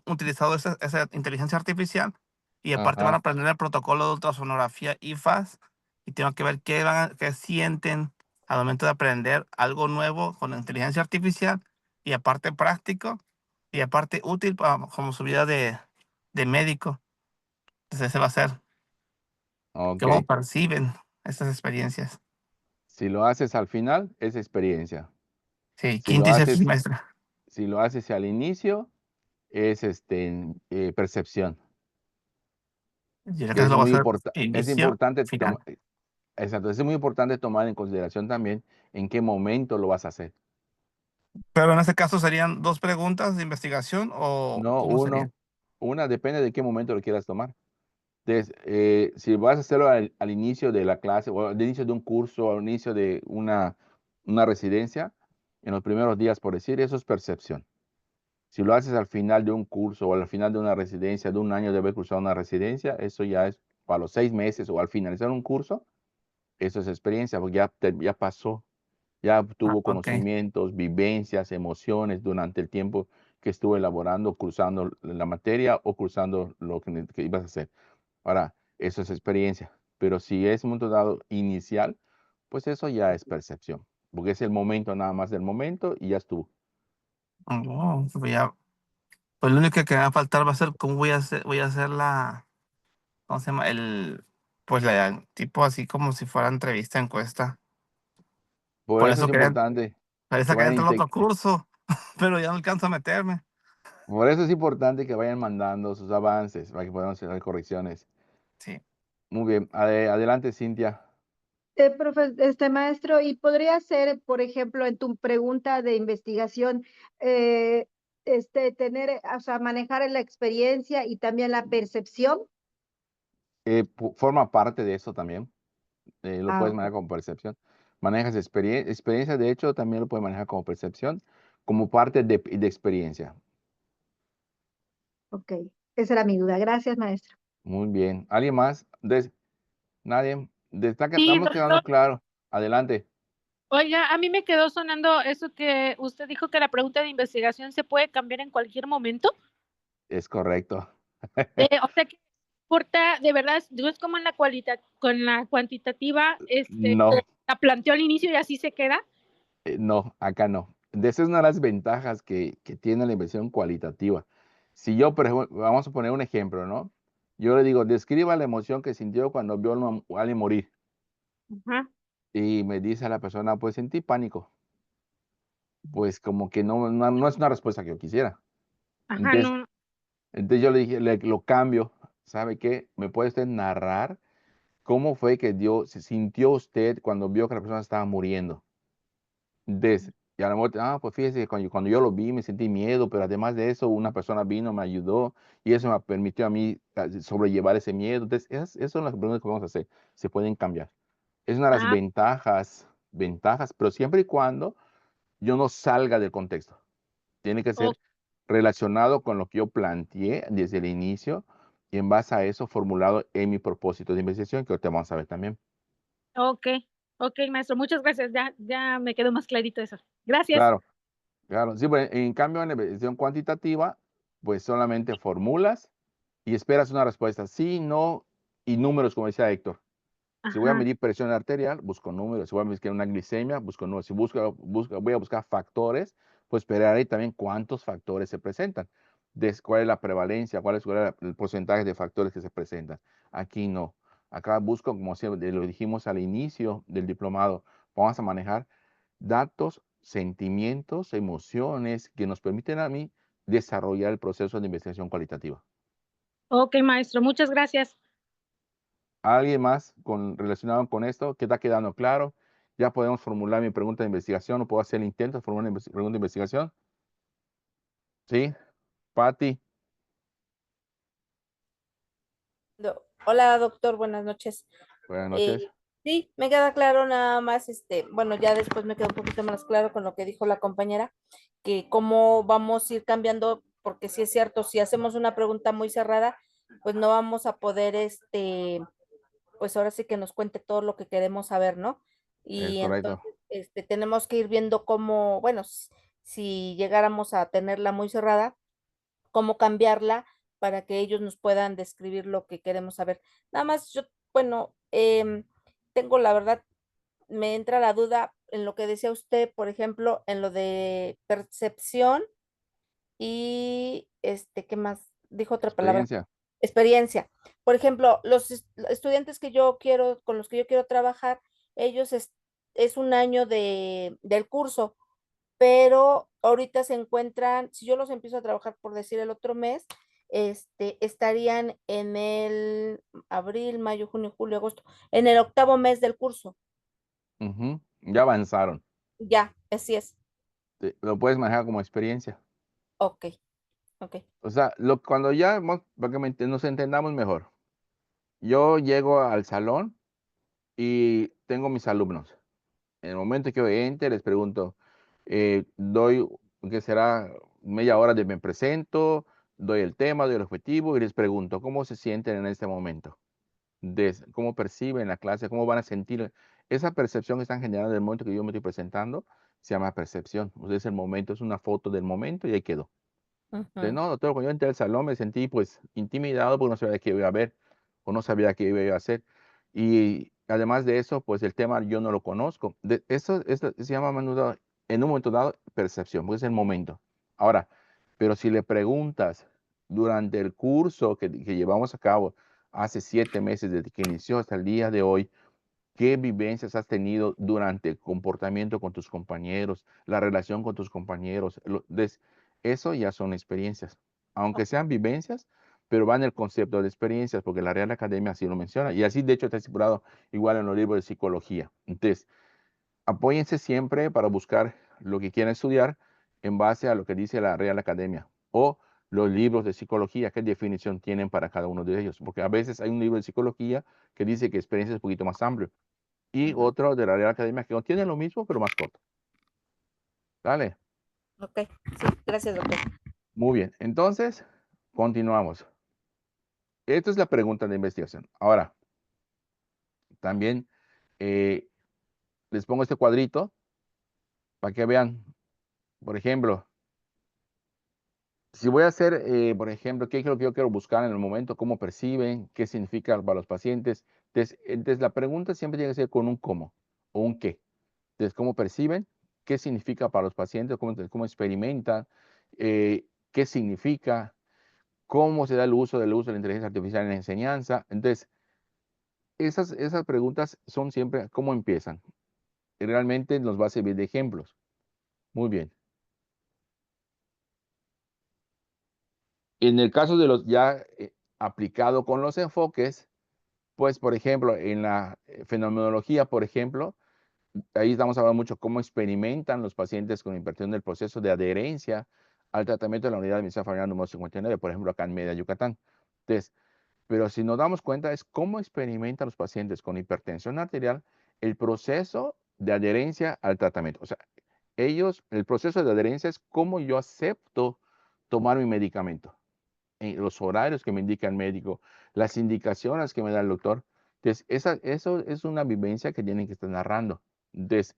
utilizado esa inteligencia artificial y aparte van a Ajá. aprender el protocolo de ultrasonografía IFAS y tengo que ver qué sienten al momento de aprender algo nuevo con la inteligencia artificial y aparte práctico y aparte útil como su vida de médico. Entonces ese va a ser cómo Ok. perciben estas experiencias. Si lo haces al final, es experiencia. Sí, Si lo quinto y sexto haces, semestre. si lo haces al inicio, es percepción. Y Que acá es lo va a muy hacer importante. Es inicio, importante final. exacto, es muy importante tomar en consideración también en qué momento lo vas a hacer. Pero en este caso serían 2 preguntas de investigación o No, ¿cómo sería? una depende de qué momento lo quieras tomar. Entonces, si vas a hacerlo al inicio de la clase o al inicio de un curso o al inicio de una residencia, en los primeros días, por decir, eso es percepción. Si lo haces al final de un curso o al final de una residencia, de un año de haber cursado una residencia, eso ya es para los 6 meses o al finalizar un curso, eso es experiencia, porque ya pasó, ya tuvo Ok. conocimientos, vivencias, emociones durante el tiempo que estuvo elaborando, cursando la materia o cursando lo que ibas a hacer. Ahora, eso es experiencia, pero si es un momento dado inicial, pues eso ya es percepción, porque es el momento nada más del momento y ya estuvo. Oh, pues lo único que me va a faltar va a ser cómo voy a hacer ¿cómo se llama? Pues la tipo así como si fuera entrevista, encuesta. Por Por eso eso es importante quería que quería vayan, entrar al otro curso, pero ya no alcanzo a meterme. por eso es importante que vayan mandando sus avances para que podamos hacer correcciones. Sí. Muy bien, adelante, Cintia. Maestro, ¿y podría ser, por ejemplo, en tu pregunta de investigación, o sea, manejar la experiencia y también la percepción? Forma parte de eso también. Lo Ah, puedes manejar como percepción. Manejas experiencia, de hecho, también lo puedes manejar como percepción, como parte de experiencia. ok. Esa era mi duda. Gracias, maestro. Muy bien. ¿Alguien más? Nadie. Sí, Estamos quedando doctor. claro. Adelante. Oiga, a mí me quedó sonando eso que usted dijo que la pregunta de investigación se puede cambiar en cualquier momento. Es correcto. O sea que no importa, de verdad, no es como en con la cuantitativa, No, la planteó al inicio y así se queda. no, acá no. de esa es una de las ventajas que tiene la investigación cualitativa. Si yo, por ejemplo, vamos a poner un ejemplo, ¿no? Yo le digo, describa la emoción que sintió cuando vio a alguien morir. Ajá, Y me dice a la persona, pues sentí pánico. Pues como que no es una respuesta que yo quisiera. ajá, Entonces, no. entonces yo le dije, lo cambio. ¿Sabe qué? ¿Me puede usted narrar cómo fue que se sintió usted cuando vio que la persona estaba muriendo? Y a lo mejor, pues fíjese que cuando yo lo vi me sentí miedo, pero además de eso, una persona vino, me ayudó y eso me permitió a mí sobrellevar ese miedo. Entonces, esas son las preguntas que vamos a hacer. Se pueden cambiar. Es una de las Ah, ventajas, pero siempre y cuando yo no salga del contexto. Tiene que o- ser relacionado con lo que yo planteé desde el inicio y en base a eso formulado en mi propósito de investigación, que ahorita vamos a ver también. ok, ok, maestro, muchas gracias. Ya me quedó más clarito eso. Gracias. Claro, claro. Sí, pues, en cambio, en la investigación cuantitativa, pues solamente formulas y esperas una respuesta sí, no y números, como decía Héctor. Si voy a Ajá, medir presión arterial, busco números. Si voy a medir una glicemia, busco números. Si voy a buscar factores, pues esperaré también cuántos factores se presentan. Cuál es la prevalencia, cuál es el porcentaje de factores que se presentan. Aquí no. Acá busco, como siempre, lo dijimos al inicio del diplomado, vamos a manejar datos, sentimientos, emociones que nos permiten a mí desarrollar el proceso de investigación cualitativa. ok, maestro, muchas gracias. ¿Alguien más relacionado con esto? ¿Qué está quedando claro? Ya podemos formular mi pregunta de investigación o puedo hacer el intento de formular una pregunta de investigación. ¿Sí? Patti, Hola, doctor, buenas noches. buenas Eh, noches. sí, me queda claro nada más, bueno, ya después me queda un poquito más claro con lo que dijo la compañera, que cómo vamos a ir cambiando, porque sí es cierto, si hacemos una pregunta muy cerrada, pues no vamos a poder, pues ahora sí que nos cuente todo lo que queremos saber, ¿no? Es Y correcto. entonces, tenemos que ir viendo cómo, bueno, si llegáramos a tenerla muy cerrada, cómo cambiarla para que ellos nos puedan describir lo que queremos saber. Nada más, yo, bueno, tengo la verdad, me entra la duda en lo que decía usted, por ejemplo, en lo de percepción y, ¿qué más? Dijo otra palabra, Experiencia. experiencia. Por ejemplo, los estudiantes que yo quiero, con los que yo quiero trabajar, ellos es un año del curso, pero ahorita se encuentran, si yo los empiezo a trabajar por decir el otro mes, estarían en el abril, mayo, junio, julio, agosto, en el 8º mes del curso. Ujú. Ya avanzaron. Ya, así es. Lo puedes manejar como experiencia. Ok, ok. O sea, cuando ya para que nos entendamos mejor. Yo llego al salón y tengo mis alumnos. En el momento que yo entre, les pregunto, doy, ¿qué será? Media hora de me presento, doy el tema, doy el objetivo y les pregunto, ¿cómo se sienten en este momento? ¿Cómo perciben la clase? ¿Cómo van a sentir? Esa percepción que están generando en el momento que yo me estoy presentando se llama percepción. O sea, es el momento, es una foto del momento y ahí quedó. Ujú, No, doctor, cuando yo entré al salón me sentí pues intimidado porque no sabía qué iba a ver o no sabía qué iba a hacer. Y además de eso, pues el tema yo no lo conozco. Eso se llama a menudo, en un momento dado, percepción, porque es el momento. Ahora, pero si le preguntas durante el curso que llevamos a cabo hace 7 meses desde que inició hasta el día de hoy, ¿qué vivencias has tenido durante el comportamiento con tus compañeros, la relación con tus compañeros? Eso ya son experiencias, aunque sean vivencias, pero van el concepto de experiencias, porque la Real Academia así lo menciona, y así de hecho está estipulado igual en los libros de psicología. Entonces, apóyense siempre para buscar lo que quieran estudiar en base a lo que dice la Real Academia o los libros de psicología, qué definición tienen para cada uno de ellos, porque a veces hay un libro de psicología que dice que experiencia es un poquito más amplio y ujú. otro de la Real Academia que contiene lo mismo, pero más corto. Dale, Ok, sí, gracias, doctor. muy bien. Entonces, continuamos. Esta es la pregunta de investigación. Ahora, también les pongo este cuadrito para que vean, por ejemplo, si voy a hacer, por ejemplo, qué es lo que yo quiero buscar en el momento, cómo perciben, qué significa para los pacientes. Entonces, la pregunta siempre tiene que ser con un cómo o un qué. Entonces, ¿cómo perciben? qué significa para los pacientes, cómo experimentan, qué significa, cómo se da el uso de la inteligencia artificial en la enseñanza. Entonces, esas preguntas son siempre cómo empiezan. Y realmente nos va a servir de ejemplos. Muy bien. En el caso de los ya aplicado con los enfoques, pues, por ejemplo, en la fenomenología, por ejemplo, ahí estamos hablando mucho cómo experimentan los pacientes con inversión del proceso de adherencia al tratamiento de la unidad de medicina familiar número 59, por ejemplo, acá en Mérida, Yucatán. Entonces, pero si nos damos cuenta es cómo experimentan los pacientes con hipertensión arterial el proceso de adherencia al tratamiento. O sea, el proceso de adherencia es cómo yo acepto tomar mi medicamento, los horarios que me indica el médico, las indicaciones que me da el doctor. Entonces, eso es una vivencia que tienen que estar narrando. Entonces,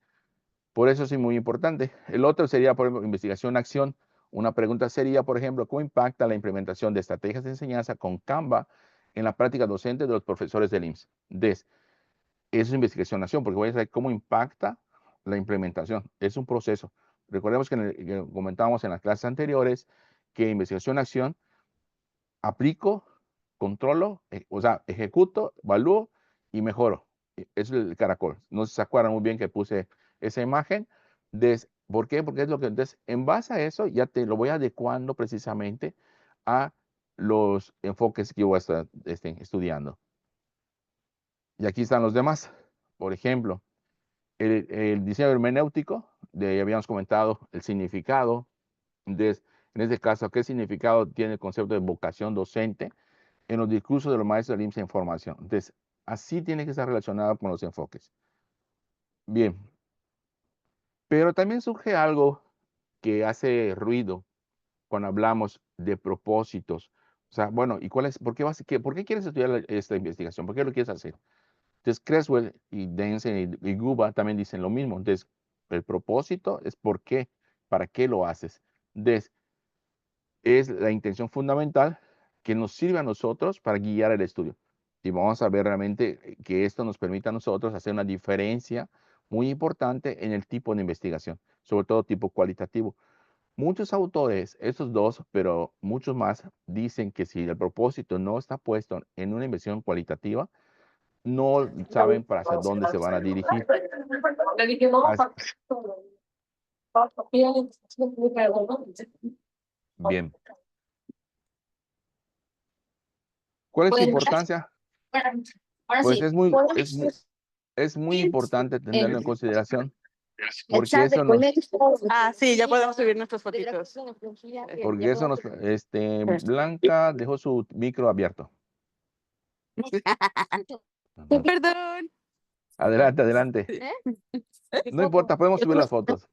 por eso es muy importante. El otro sería, por ejemplo, investigación-acción. Una pregunta sería, por ejemplo, ¿cómo impacta la implementación de estrategias de enseñanza con Canva en la práctica docente de los profesores del IMSS? Entonces, eso es investigación-acción, porque voy a saber cómo impacta la implementación. Es un proceso. Recordemos que comentábamos en las clases anteriores que investigación-acción aplico, controlo, o sea, ejecuto, evalúo y mejoro. Eso es el caracol. No sé si se acuerdan muy bien que puse esa imagen. ¿Por qué? Porque es lo que, entonces, en base a eso, ya te lo voy adecuando precisamente a los enfoques que yo voy a estar estudiando. Y aquí están los demás. Por ejemplo, el diseño hermenéutico, de ahí habíamos comentado el significado. Entonces, en este caso, ¿qué significado tiene el concepto de vocación docente en los discursos de los maestros del IMSS en formación? Entonces, así tiene que estar relacionado con los enfoques. Bien, pero también surge algo que hace ruido cuando hablamos de propósitos. O sea, bueno, ¿y por qué quieres estudiar esta investigación? ¿Por qué lo quieres hacer? Entonces, Creswell y Denson y Guba también dicen lo mismo. Entonces, el propósito es por qué, para qué lo haces. Entonces, es la intención fundamental que nos sirve a nosotros para guiar el estudio. Y vamos a ver realmente que esto nos permite a nosotros hacer una diferencia muy importante en el tipo de investigación, sobre todo tipo cualitativo. Muchos autores, estos dos, pero muchos más, dicen que si el propósito no está puesto en una investigación cualitativa, no saben para hacia dónde se van a dirigir. Bien. ¿Cuál es su importancia? Pues es muy importante tenerlo en consideración, porque eso nos, Sí, ya podemos subir nuestras fotitos. porque eso nos, Blanca dejó su micro abierto. Perdón. Adelante, adelante. No importa, podemos subir las fotos.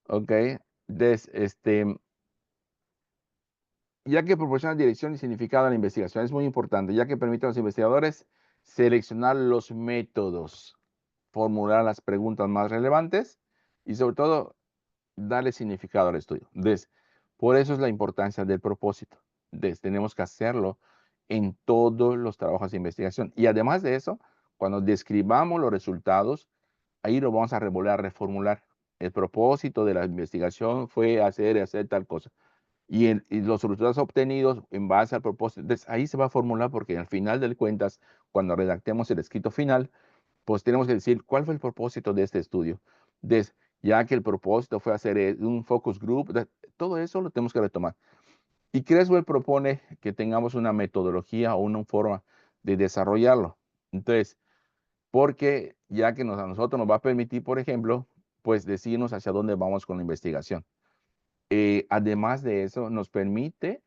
Ok, ya que proporciona dirección y significado a la investigación, es muy importante, ya que permite a los investigadores seleccionar los métodos, formular las preguntas más relevantes y sobre todo darle significado al estudio. Por eso es la importancia del propósito. Tenemos que hacerlo en todos los trabajos de investigación. Y además de eso, cuando describamos los resultados, ahí lo vamos a volver a reformular. El propósito de la investigación fue hacer tal cosa. Y los resultados obtenidos en base al propósito, entonces ahí se va a formular porque al final de cuentas, cuando redactemos el escrito final, pues tenemos que decir cuál fue el propósito de este estudio. Ya que el propósito fue hacer un focus group, todo eso lo tenemos que retomar. Y Creswell propone que tengamos una metodología o una forma de desarrollarlo. Entonces, porque ya que a nosotros nos va a permitir, por ejemplo, pues decirnos hacia dónde vamos con la investigación. Además de eso, nos permite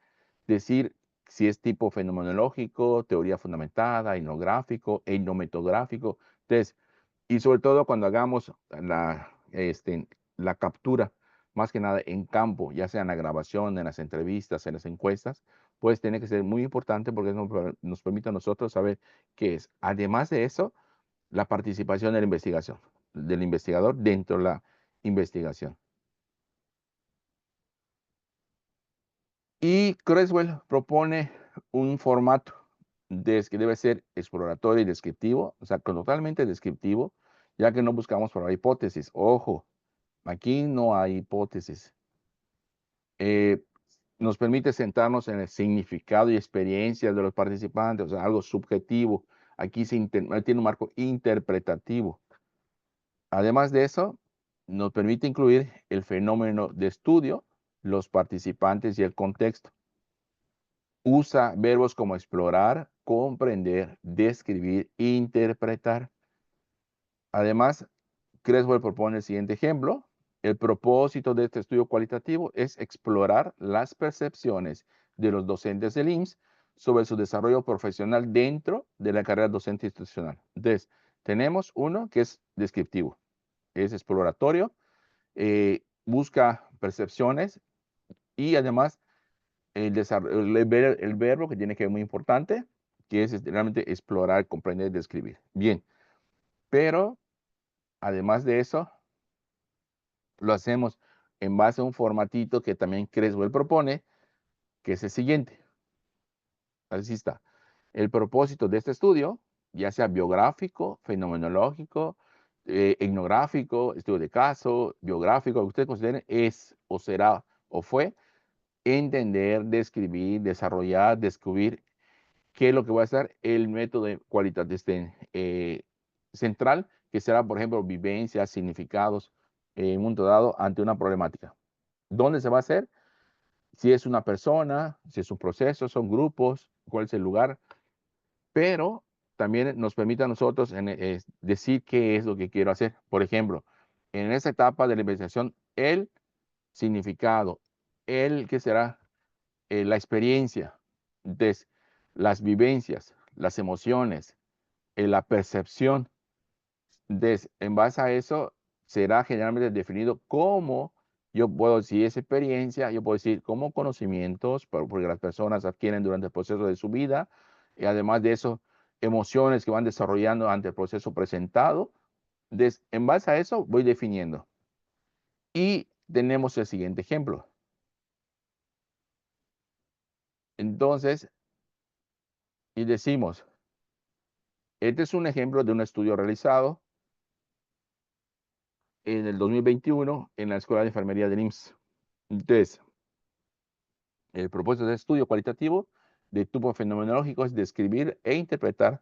decir si es tipo fenomenológico, teoría fundamentada, etnográfico, etnometodográfico. Entonces, y sobre todo cuando hagamos la captura, más que nada en campo, ya sea en la grabación, en las entrevistas, en las encuestas, pues tiene que ser muy importante porque nos permite a nosotros saber qué es. Además de eso, la participación de la investigación, del investigador dentro de la investigación. Y Creswell propone un formato que debe ser exploratorio y descriptivo, o sea, totalmente descriptivo, ya que no buscamos probar hipótesis. Ojo, aquí no hay hipótesis. Nos permite centrarnos en el significado y experiencias de los participantes, o sea, algo subjetivo. Aquí tiene un marco interpretativo. Además de eso, nos permite incluir el fenómeno de estudio, los participantes y el contexto. Usa verbos como explorar, comprender, describir, interpretar. Además, Creswell propone el siguiente ejemplo. El propósito de este estudio cualitativo es explorar las percepciones de los docentes del IMSS sobre su desarrollo profesional dentro de la carrera docente institucional. Entonces, tenemos uno que es descriptivo, es exploratorio, busca percepciones y además el verbo que tiene que ser muy importante, que es realmente explorar, comprender, describir. Bien, pero además de eso, lo hacemos en base a un formatito que también Creswell propone, que es el siguiente. Así está. El propósito de este estudio, ya sea biográfico, fenomenológico, etnográfico, estudio de caso, biográfico, lo que ustedes consideren, es o será o fue entender, describir, desarrollar, descubrir qué es lo que va a ser el método cualitativo central, que será, por ejemplo, vivencias, significados en un momento dado ante una problemática. ¿Dónde se va a hacer? Si es una persona, si es un proceso, son grupos, cuál es el lugar, pero también nos permite a nosotros decir qué es lo que quiero hacer. Por ejemplo, en esa etapa de la investigación, el significado, ¿qué será? La experiencia, las vivencias, las emociones, la percepción. En base a eso, será generalmente definido como yo puedo decir esa experiencia, yo puedo decir como conocimientos, porque las personas adquieren durante el proceso de su vida, y además de eso, emociones que van desarrollando ante el proceso presentado. En base a eso, voy definiendo. Y tenemos el siguiente ejemplo. Entonces, y decimos, este es un ejemplo de un estudio realizado en el 2021 en la Escuela de Enfermería del IMSS. Entonces, el propósito de estudio cualitativo de tipo fenomenológico es describir e interpretar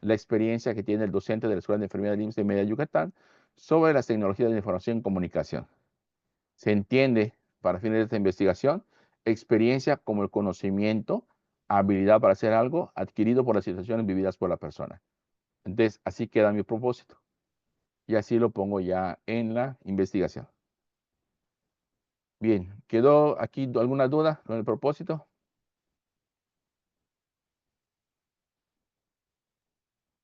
la experiencia que tiene el docente de la Escuela de Enfermería del IMSS de Mérida, Yucatán, sobre las tecnologías de la información y comunicación. Se entiende, para fines de esta investigación, experiencia como el conocimiento, habilidad para hacer algo adquirido por las situaciones vividas por la persona. Entonces, así queda mi propósito. Y así lo pongo ya en la investigación. Bien, ¿quedó aquí alguna duda con el propósito?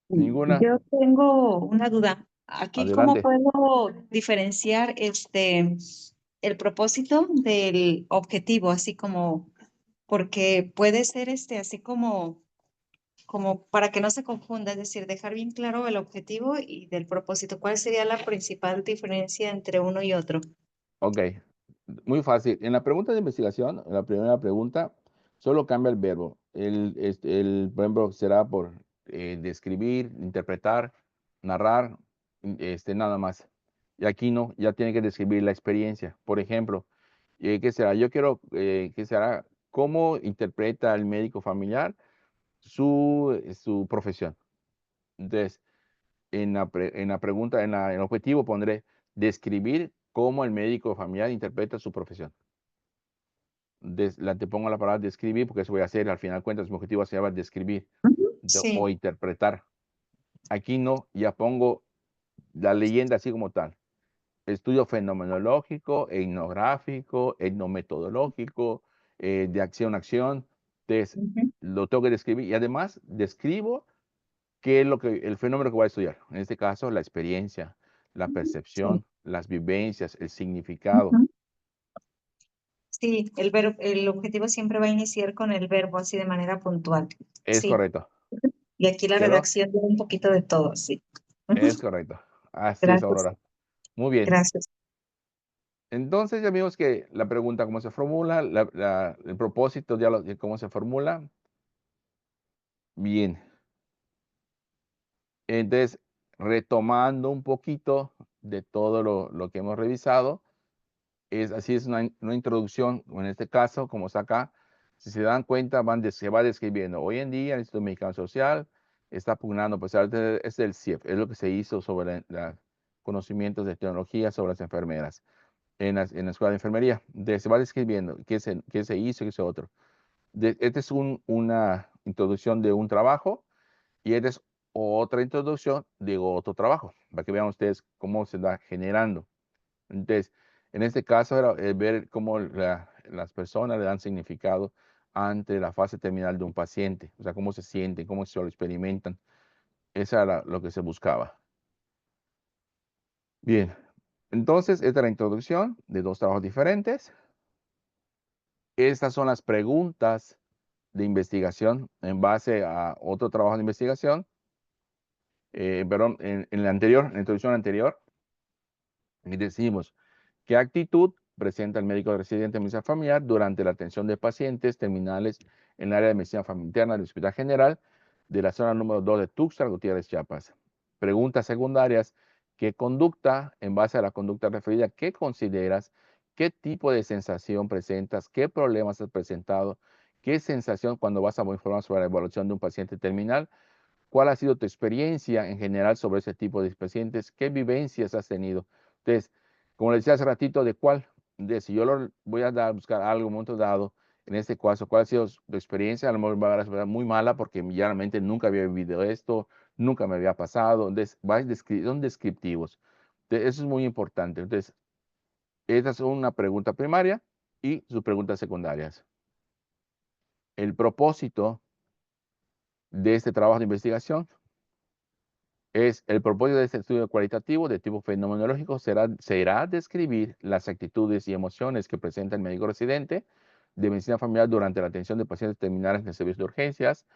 ¿Ninguna? Yo tengo una duda. Aquí, ¿cómo Adelante. puedo diferenciar el propósito del objetivo? Así como, porque puede ser así como para que no se confunda, es decir, dejar bien claro el objetivo y del propósito. ¿Cuál sería la principal diferencia entre uno y otro? Ok, muy fácil. En la pregunta de investigación, en la primera pregunta, solo cambia el verbo. Por ejemplo, será por describir, interpretar, narrar, nada más. Y aquí no, ya tiene que describir la experiencia. Por ejemplo, ¿qué será? Yo quiero, ¿qué será? ¿Cómo interpreta el médico familiar su profesión? Entonces, en la pregunta, en el objetivo pondré describir cómo el médico familiar interpreta su profesión. Le antepongo la palabra describir porque eso voy a hacer, al final de cuentas mi objetivo se llama describir o Sí. interpretar. Aquí no, ya pongo la leyenda así como tal. Estudio fenomenológico, etnográfico, etnometodológico, de acción a acción. Entonces, lo tengo que describir y además describo qué es el fenómeno que voy a estudiar. En este caso, la experiencia, la Sí. percepción, las vivencias, el significado. Sí, el objetivo siempre va a iniciar con el verbo así de manera puntual. Es Sí. correcto. Y aquí la ¿Quedó? redacción tiene un poquito de todo, sí. Es correcto. Así es, Gracias, Aurora. Muy bien. gracias. Entonces ya vimos que la pregunta cómo se formula, el propósito de cómo se formula. Bien. Entonces, retomando un poquito de todo lo que hemos revisado, así es una introducción, en este caso, como está acá, si se dan cuenta, se va describiendo. Hoy en día, el Instituto Mexicano Social está pugnando, pues es el CIEF, es lo que se hizo sobre los conocimientos de tecnología sobre las enfermeras en la escuela de enfermería. Se va describiendo qué se hizo y qué se otro. Esta es una introducción de un trabajo y esta es otra introducción de otro trabajo, para que vean ustedes cómo se va generando. Entonces, en este caso era ver cómo las personas le dan significado ante la fase terminal de un paciente, o sea, cómo se sienten, cómo se lo experimentan. Eso era lo que se buscaba. Bien, entonces esta es la introducción de dos trabajos diferentes. Estas son las preguntas de investigación en base a otro trabajo de investigación. Perdón, en la introducción anterior, y decimos, ¿qué actitud presenta el médico residente en medicina familiar durante la atención de pacientes terminales en el área de medicina familiar interna del Hospital General de la zona número 2 de Tuxtla Gutiérrez, Chiapas? Preguntas secundarias, ¿qué conducta, en base a la conducta referida, qué consideras? ¿Qué tipo de sensación presentas? ¿Qué problemas has presentado? ¿Qué sensación cuando vas a informar sobre la evaluación de un paciente terminal? ¿Cuál ha sido tu experiencia en general sobre ese tipo de pacientes? ¿Qué vivencias has tenido? Entonces, como le decía hace ratito, si yo voy a buscar algo en un momento dado, en este caso, ¿cuál ha sido tu experiencia? A lo mejor va a ser muy mala porque realmente nunca había vivido esto, nunca me había pasado. Entonces, son descriptivos. Entonces, eso es muy importante. Entonces, esa es una pregunta primaria y sus preguntas secundarias. El propósito de este trabajo de investigación el propósito de este estudio cualitativo de tipo fenomenológico será describir las actitudes y emociones que presenta el médico residente de medicina familiar durante la atención de pacientes terminales en el servicio de urgencias.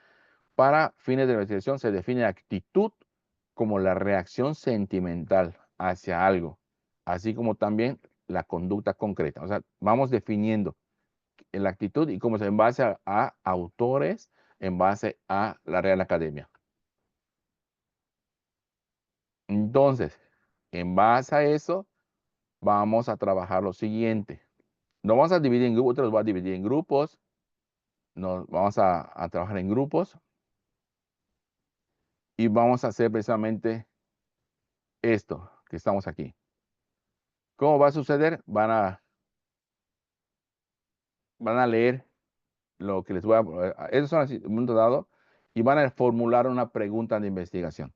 Para fines de investigación se define actitud como la reacción sentimental hacia algo, así como también la conducta concreta. O sea, vamos definiendo la actitud y cómo es en base a autores, en base a la Real Academia. Entonces, en base a eso, vamos a trabajar lo siguiente. Nos vamos a dividir en grupos, los voy a dividir en grupos. Nos vamos a trabajar en grupos. Y vamos a hacer precisamente esto que estamos aquí. ¿Cómo va a suceder? Van a leer lo que les voy a... Esos son el momento dado. Y van a formular una pregunta de investigación.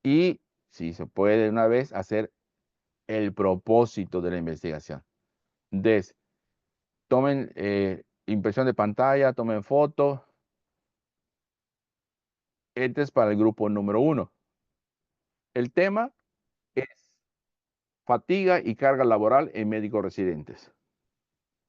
Y, si se puede una vez, hacer el propósito de la investigación. Tomen impresión de pantalla, tomen foto. Este es para el grupo número 1. El tema es fatiga y carga laboral en médicos residentes.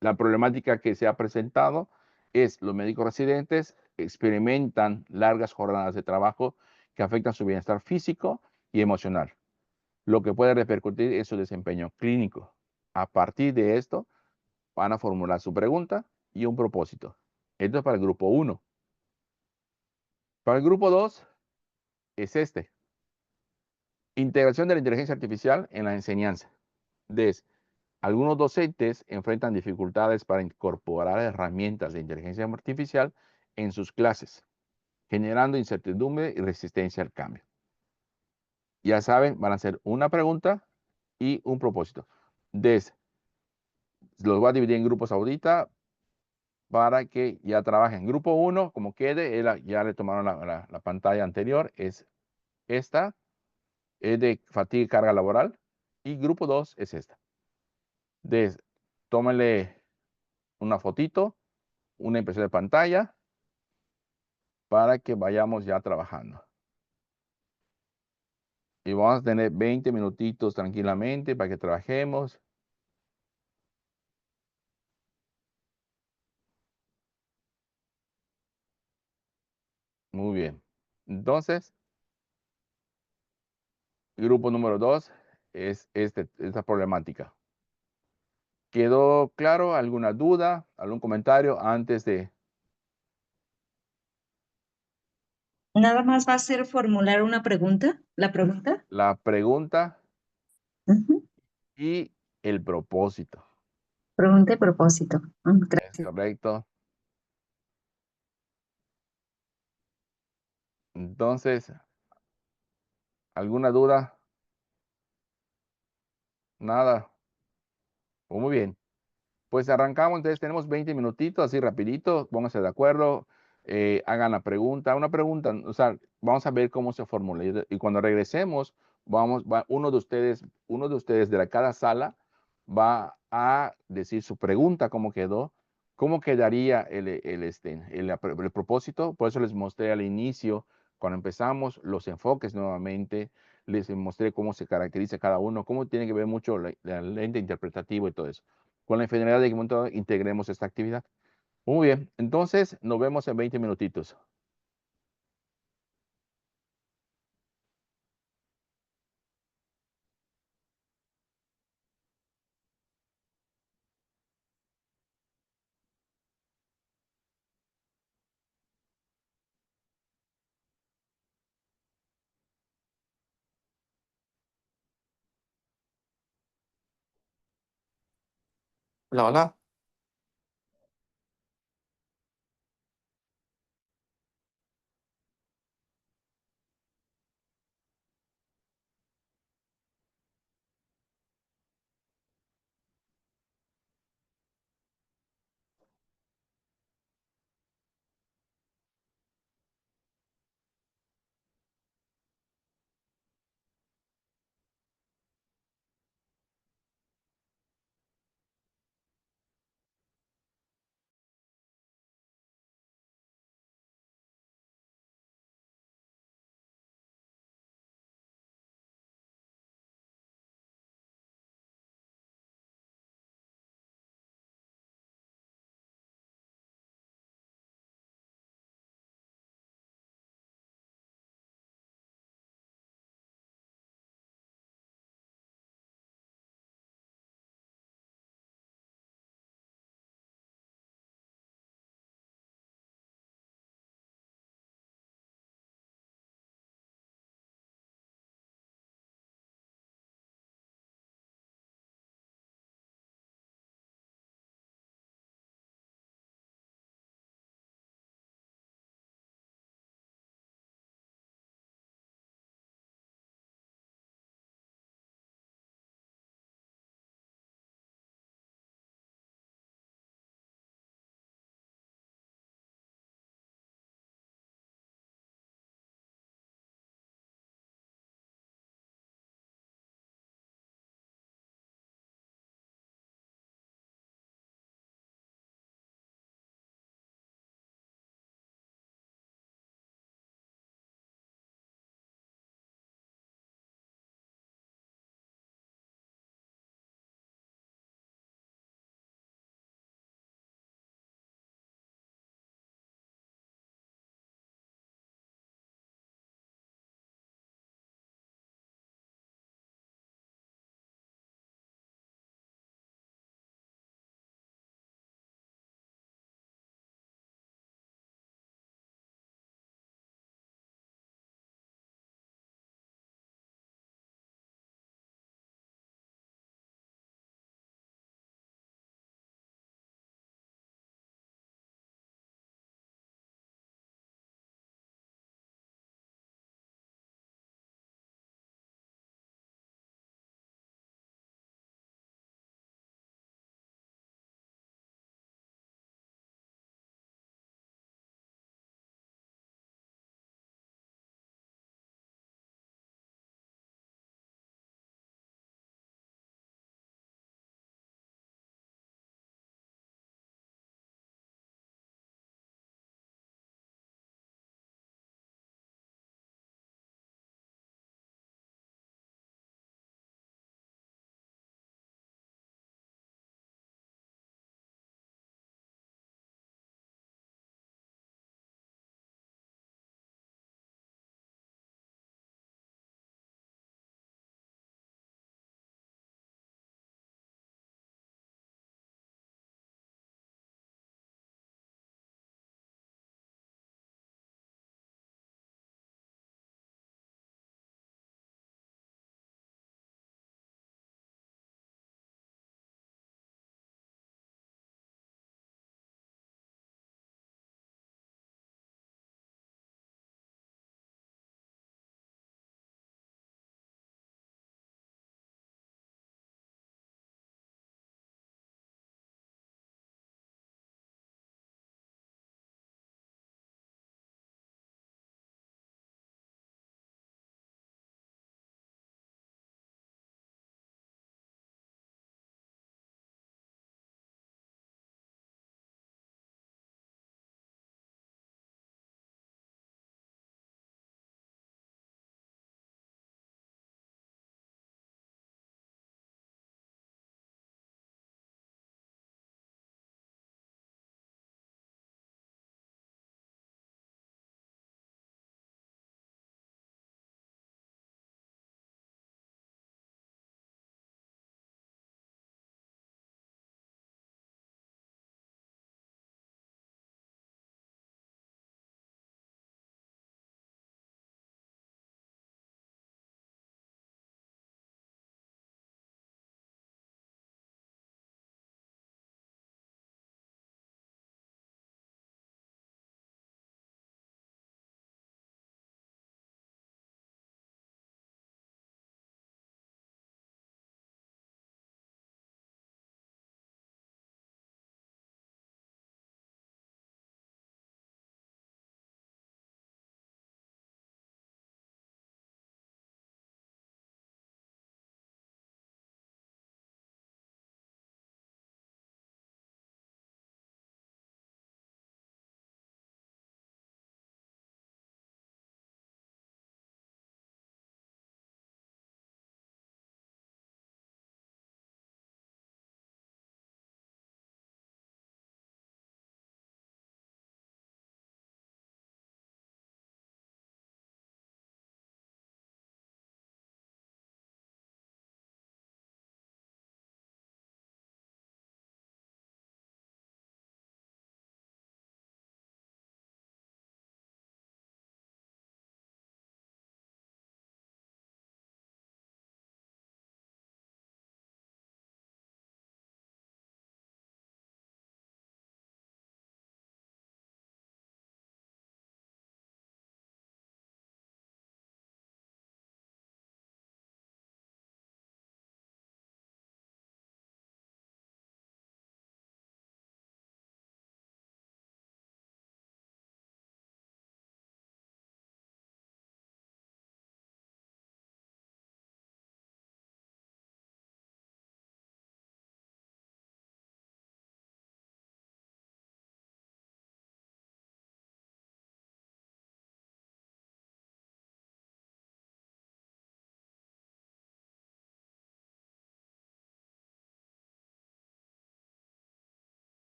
La problemática que se ha presentado es los médicos residentes experimentan largas jornadas de trabajo que afectan su bienestar físico y emocional, lo que puede repercutir en su desempeño clínico. A partir de esto, van a formular su pregunta y un propósito. Esto es para el grupo 1. Para el grupo 2 es integración de la inteligencia artificial en la enseñanza. Algunos docentes enfrentan dificultades para incorporar herramientas de inteligencia artificial en sus clases, generando incertidumbre y resistencia al cambio. Ya saben, van a hacer una pregunta y un propósito. Los voy a dividir en grupos ahorita para que ya trabajen. Grupo 1, como quede, ya le tomaron la pantalla anterior, es esta. Es de fatiga y carga laboral. Y grupo 2 es esta. Tómenle una fotito, una impresión de pantalla, para que vayamos ya trabajando. Y vamos a tener 20 minutitos tranquilamente para que trabajemos. Muy bien. Entonces, grupo número 2 es esta problemática. ¿Quedó claro? ¿Alguna duda? ¿Algún comentario antes de Nada más va a ser formular una pregunta, la pregunta. La pregunta Ujú. y el propósito. Pregunta y propósito. Es Gracias. correcto. Entonces, ¿alguna duda? Nada. Pues muy bien. Pues arrancamos, entonces tenemos 20 minutitos, así rapidito, pónganse de acuerdo, hagan la pregunta, una pregunta, o sea, vamos a ver cómo se formula y cuando regresemos, uno de ustedes de cada sala va a decir su pregunta, cómo quedó, cómo quedaría el propósito, por eso les mostré al inicio, cuando empezamos, los enfoques nuevamente, les mostré cómo se caracteriza cada uno, cómo tiene que ver mucho la lente interpretativa y todo eso con la finalidad de que momento integremos esta actividad. Muy bien, entonces nos vemos en 20 minutitos. Hola, hola.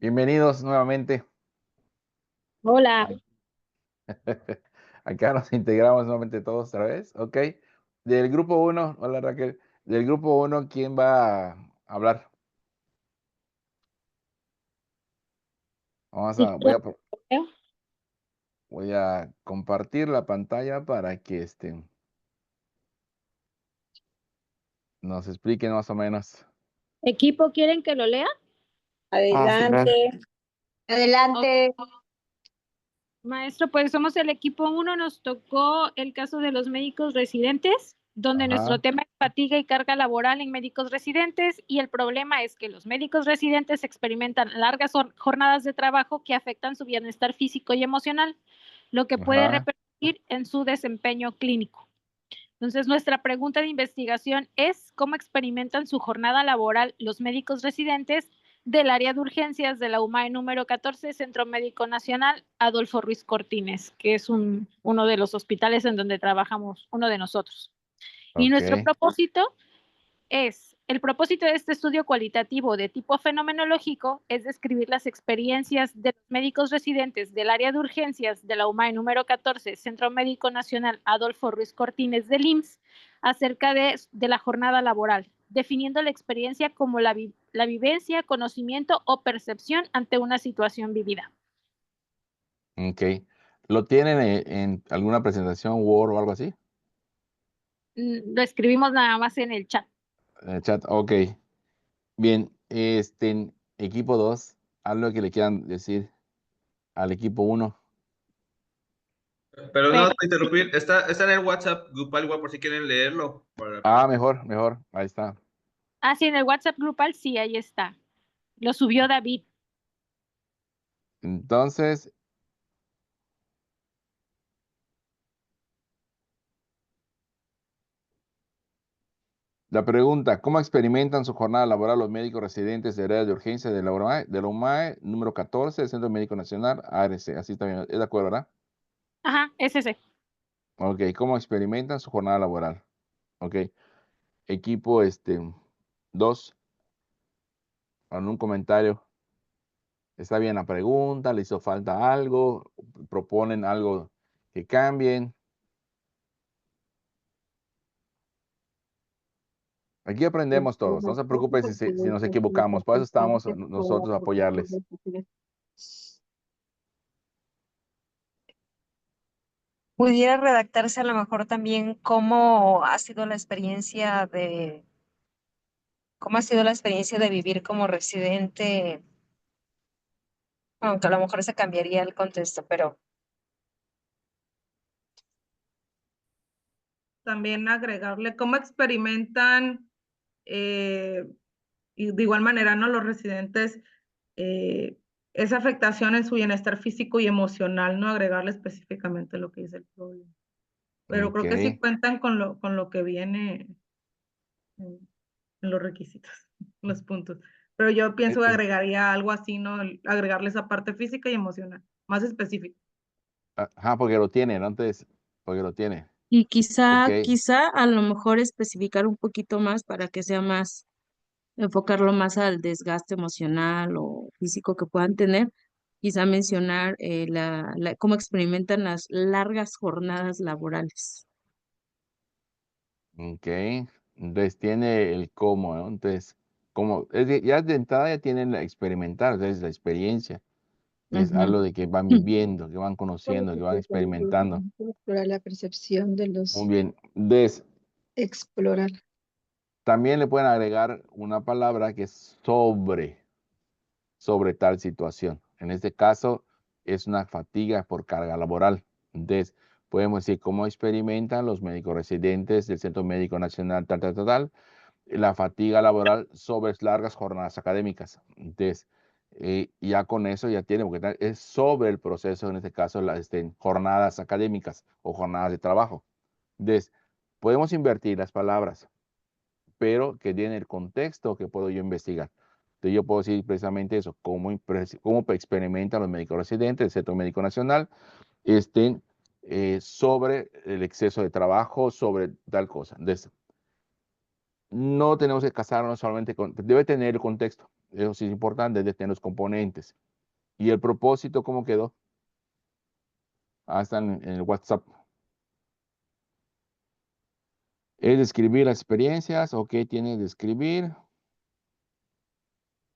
Bienvenidos nuevamente. Hola. Acá nos integramos nuevamente todos otra vez, ¿ok? Del grupo 1, hola Raquel, del grupo 1, ¿quién va a hablar? Sí, creo. Voy a compartir la pantalla para que nos expliquen más o menos. ¿Equipo quieren que lo lea? Adelante. Adelante. Maestro, pues somos el equipo 1, nos tocó el caso de los médicos residentes, donde nuestro Ajá. tema es fatiga y carga laboral en médicos residentes, y el problema es que los médicos residentes experimentan largas jornadas de trabajo que afectan su bienestar físico y emocional, lo que puede Ajá. repercutir en su desempeño clínico. Entonces, nuestra pregunta de investigación es cómo experimentan su jornada laboral los médicos residentes del área de urgencias de la UMAE número 14, Centro Médico Nacional, Adolfo Ruiz Cortines, que es uno de los hospitales en donde trabajamos, uno de nosotros. Y nuestro Ok. propósito el propósito de este estudio cualitativo de tipo fenomenológico es describir las experiencias de los médicos residentes del área de urgencias de la UMAE número 14, Centro Médico Nacional Adolfo Ruiz Cortines del IMSS, acerca de la jornada laboral, definiendo la experiencia como la vivencia, conocimiento o percepción ante una situación vivida. Ok. ¿Lo tienen en alguna presentación Word o algo así? Lo escribimos nada más en el chat. En el chat, ok. Bien, equipo 2, algo que le quieran decir al equipo 1. Pero no, te interrumpir, está en el WhatsApp grupal igual por si quieren leerlo. Mejor, ahí está. Ah, sí, en el WhatsApp grupal, sí, ahí está. Lo subió David. Entonces, la pregunta, ¿cómo experimentan su jornada laboral los médicos residentes de área de urgencia de la UMAE número 14, del Centro Médico Nacional, ARC? Así está bien, ¿es de acuerdo, verdad? Ajá, es ese. Ok, ¿cómo experimentan su jornada laboral? Ok, equipo 2, con un comentario. ¿Está bien la pregunta? ¿Le hizo falta algo? ¿Proponen algo que cambien? Aquí aprendemos todos. No se preocupen si nos equivocamos. Por eso estamos nosotros a apoyarles. Pudiera redactarse a lo mejor también cómo ha sido la experiencia de vivir como residente, aunque a lo mejor se cambiaría el contexto, pero También agregarle cómo experimentan, y de igual manera, ¿no? Los residentes, esa afectación en su bienestar físico y emocional, ¿no? Agregarle específicamente lo que dice el problema. Pero creo que sí Ok. cuentan con lo que viene en los requisitos, los puntos. Pero yo pienso que agregaría algo así, ¿no? Agregarle esa parte física y emocional, más específico. Ajá, porque lo tienen antes, porque lo tiene. Y quizá Ok. a lo mejor especificar un poquito más para que sea más, enfocarlo más al desgaste emocional o físico que puedan tener. Quizá mencionar cómo experimentan las largas jornadas laborales. Ok. Entonces tiene el cómo, ¿no? Entonces, ya de entrada ya tienen la experimentar, entonces la experiencia. Es Ujú. algo de que van viviendo, que van conociendo, que van experimentando. Explorar la percepción de Muy los bien. explorar. También le pueden agregar una palabra que es sobre tal situación. En este caso, es una fatiga por carga laboral. Entonces, podemos decir cómo experimentan los médicos residentes del Centro Médico Nacional, la fatiga laboral sobre largas jornadas académicas. Entonces, ya con eso ya tiene, porque es sobre el proceso, en este caso, las jornadas académicas o jornadas de trabajo. Entonces, podemos invertir las palabras, pero que tiene el contexto que puedo yo investigar. Entonces, yo puedo decir precisamente eso, cómo experimentan los médicos residentes del Centro Médico Nacional sobre el exceso de trabajo, sobre tal cosa. Entonces, no tenemos que casarnos solamente debe tener el contexto. Eso sí es importante, de tener los componentes. ¿Y el propósito cómo quedó? Está en el WhatsApp. ¿Es describir las experiencias o qué tiene que describir?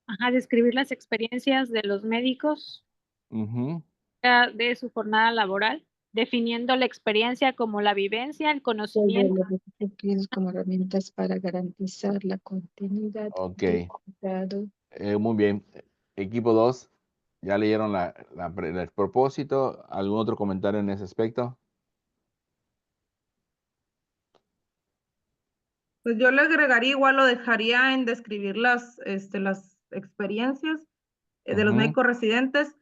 Ajá, describir las experiencias de los médicos Ujú, de su jornada laboral, definiendo la experiencia como la vivencia, el conocimiento. Como herramientas para garantizar la continuidad Ok, del cuidado. muy bien. Equipo 2, ¿ya leyeron el propósito? ¿Algún otro comentario en ese aspecto? Pues yo le agregaría igual, lo dejaría en describir las experiencias de los Ujú, médicos residentes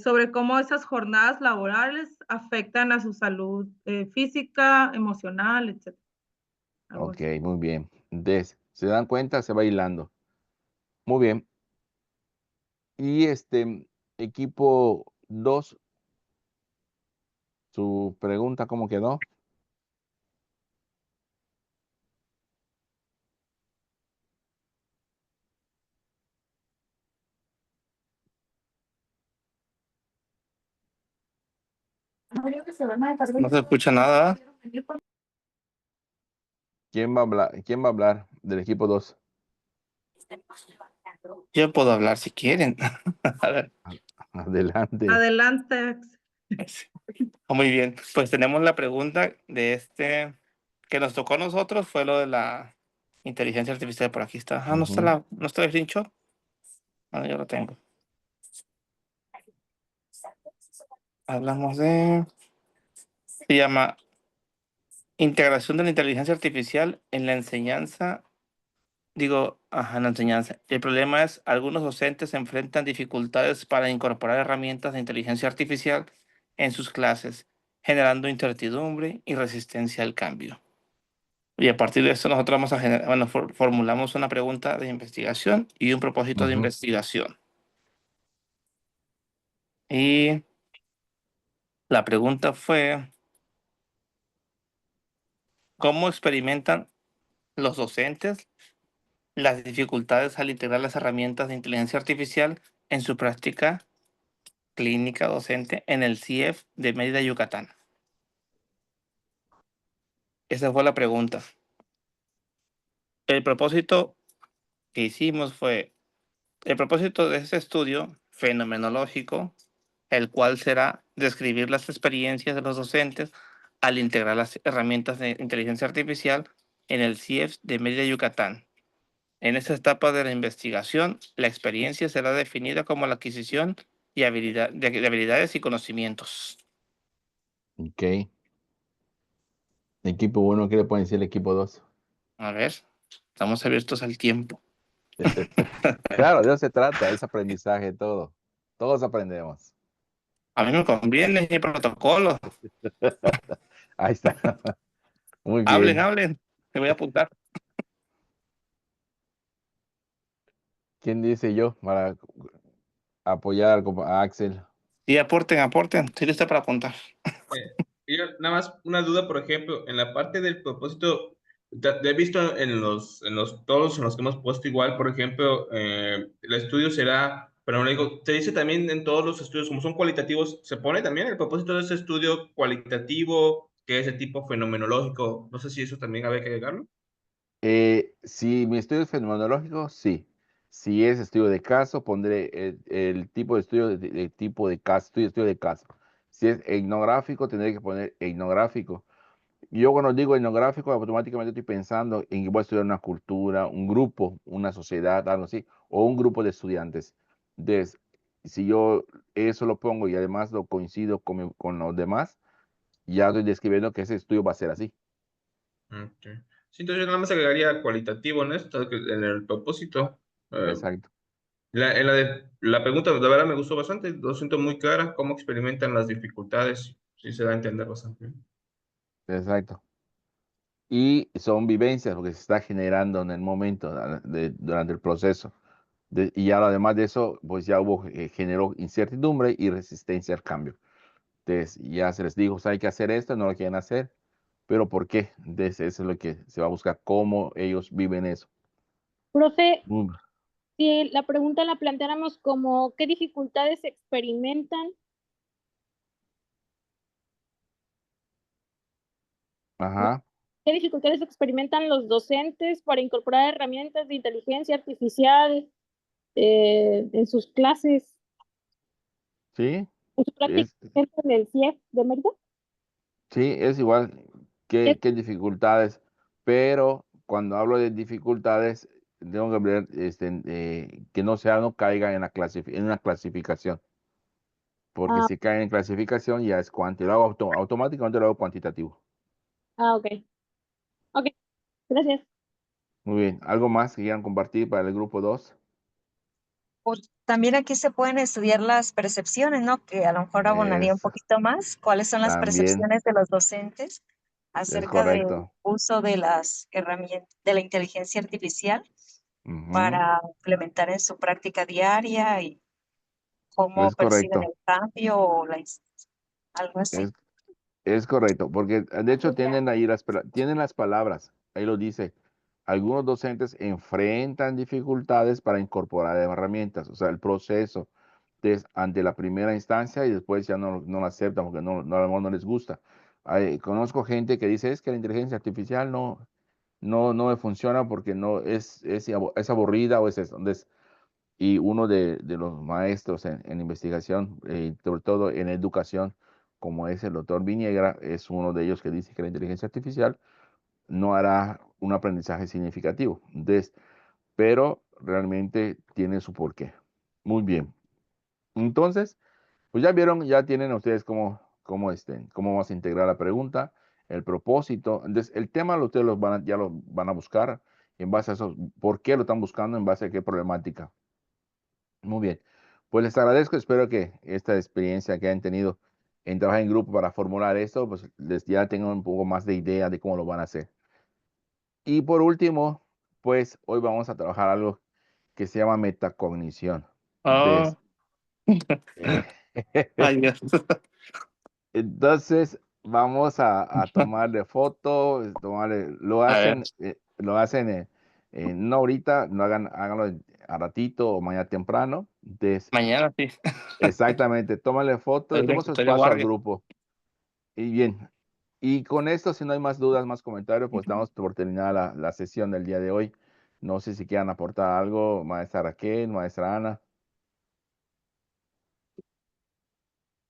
sobre cómo esas jornadas laborales afectan a su salud física, emocional, etc. Algo Ok, así. muy bien. Entonces, ¿se dan cuenta? Se va hilando. Muy bien. Y equipo 2, su pregunta, ¿cómo quedó? No se escucha nada. ¿Quién va a hablar? ¿Quién va a hablar del equipo 2? Yo puedo hablar si quieren. A ver. Adelante. Adelante. Muy bien, pues tenemos la pregunta de que nos tocó a nosotros, fue lo de la inteligencia artificial. Por aquí está. Ah, Ujú, no está el screenshot. Ah, yo lo tengo. Hablamos se llama integración de la inteligencia artificial en la enseñanza. En la enseñanza. El problema es, algunos docentes enfrentan dificultades para incorporar herramientas de inteligencia artificial en sus clases, generando incertidumbre y resistencia al cambio. Y a partir de esto nosotros vamos a generar, bueno, formulamos una pregunta de investigación y un propósito de ujú. investigación. Y la pregunta fue, ¿cómo experimentan los docentes las dificultades al integrar las herramientas de inteligencia artificial en su práctica clínica docente en el CIEF de Mérida, Yucatán? Esa fue la pregunta. El propósito que hicimos fue, el propósito de este estudio fenomenológico, el cual será describir las experiencias de los docentes al integrar las herramientas de inteligencia artificial en el CIEF de Mérida, Yucatán. En esta etapa de la investigación, la experiencia será definida como la adquisición y de habilidades y conocimientos. Ok. Equipo 1, ¿qué le pueden decir el equipo 2? A ver, estamos abiertos al tiempo. Claro, de eso se trata, es aprendizaje todo. Todos aprendemos. A mí me conviene el protocolo. Ahí está. Muy Hablen, bien. hablen. Me voy a apuntar. ¿Quién dice yo para apoyar a Axel? Sí, aporten. Estoy listo para apuntar. Yo, nada más una duda, por ejemplo, en la parte del propósito, he visto todos en los que hemos puesto igual, por ejemplo, el estudio será, pero no digo, se dice también en todos los estudios, como son cualitativos, se pone también el propósito de ese estudio cualitativo, que es de tipo fenomenológico. No sé si eso también había que agregarlo. Si mi estudio es fenomenológico, sí. Si es estudio de caso, pondré el tipo de estudio de tipo de caso, estudio de caso. Si es etnográfico, tendré que poner etnográfico. Yo cuando digo etnográfico, automáticamente estoy pensando en que voy a estudiar una cultura, un grupo, una sociedad, algo así, o un grupo de estudiantes. Entonces, si yo eso lo pongo y además lo coincido con los demás, ya estoy describiendo que ese estudio va a ser así. Ok. Sí, entonces yo nada más agregaría cualitativo en esto, en el propósito. Exacto. La pregunta, de verdad, me gustó bastante, lo siento muy clara, cómo experimentan las dificultades, sí se da a entender bastante bien. Exacto. Y son vivencias lo que se está generando en el momento, durante el proceso. Y ya además de eso, pues ya generó incertidumbre y resistencia al cambio. Entonces, ya se les dijo, hay que hacer esto, no lo quieren hacer, pero ¿por qué? Entonces, eso es lo que se va a buscar, cómo ellos viven eso. Profe, Mm. si la pregunta la planteáramos como ¿qué dificultades experimentan? Ajá. ¿Qué dificultades experimentan los docentes para incorporar herramientas de inteligencia artificial en sus clases, Sí, en su práctica es, en el CIEF de Mérida? sí, es igual Es- que dificultades, pero cuando hablo de dificultades, tengo que ver que no caiga en en una clasificación, porque ah, si cae en clasificación ya es lo hago automáticamente lo hago cuantitativo. ok. Ok, gracias. Muy bien, ¿algo más que quieran compartir para el grupo 2? También aquí se pueden estudiar las percepciones, ¿no? Que a lo mejor abonaría un Es poquito más. ¿Cuáles son las también, percepciones de los docentes es acerca del correcto. uso de las herramientas de la inteligencia artificial Ujú, para implementar en su práctica diaria y cómo es perciben correcto. el cambio o algo así? Es, es correcto, porque de hecho tienen ahí tienen las palabras, ahí lo dice. Algunos docentes enfrentan dificultades para incorporar herramientas, o sea, el proceso ante la primera instancia y después ya no lo aceptan porque a lo mejor no les gusta. Conozco gente que dice, es que la inteligencia artificial no me funciona porque no es aburrida o es eso. Entonces, y uno de los maestros en investigación, sobre todo en educación, como es el doctor Viñegra, es uno de ellos que dice que la inteligencia artificial no hará un aprendizaje significativo. Entonces, pero realmente tiene su porqué. Muy bien. Entonces, pues ya vieron, ya tienen ustedes cómo vamos a integrar la pregunta, el propósito. Entonces, el tema ustedes ya lo van a buscar en base a eso. ¿Por qué lo están buscando? ¿En base a qué problemática? Muy bien. Pues les agradezco, espero que esta experiencia que han tenido en trabajar en grupo para formular esto, pues les ya tengan un poco más de idea de cómo lo van a hacer. Y por último, pues hoy vamos a trabajar algo que se llama metacognición. Oh, Eh, ay, Dios. entonces, vamos a tomarle foto, A ver, lo hacen, no ahorita, no háganlo a ratito o mañana temprano. Entonces, mañana sí. exactamente, tómale foto, le tomo su Estoy de espacio al guardia. grupo. Y bien, y con esto, si no hay más dudas, más comentarios, pues estamos por terminar la sesión del día de hoy. No sé si quieran aportar algo, maestra Raquel, maestra Ana.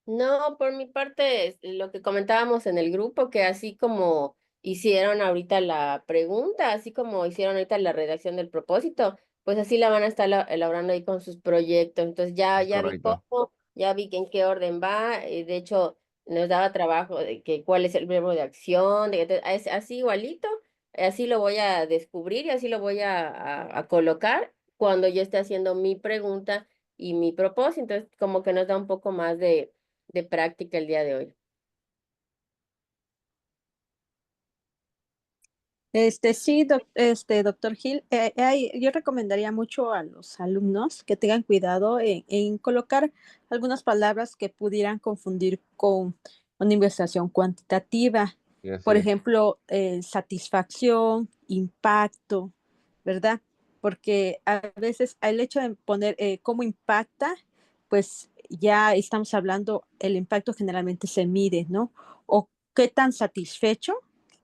No, por mi parte, lo que comentábamos en el grupo, que así como hicieron ahorita la pregunta, así como hicieron ahorita la redacción del propósito, pues así la van a estar elaborando ahí con sus proyectos. Entonces Es ya vi correcto. cómo, ya vi que en qué orden va. De hecho, nos daba trabajo de que cuál es el verbo de acción, es así igualito, así lo voy a descubrir y así lo voy a colocar cuando yo esté haciendo mi pregunta y mi propósito. Entonces, como que nos da un poco más de práctica el día de hoy. Sí, doctor Gil, yo recomendaría mucho a los alumnos que tengan cuidado en colocar algunas palabras que pudieran confundir con una investigación cuantitativa. Y Por así, ejemplo, satisfacción, impacto, ¿verdad? Porque a veces el hecho de poner cómo impacta, pues ya estamos hablando, el impacto generalmente se mide, ¿no? O qué tan satisfecho.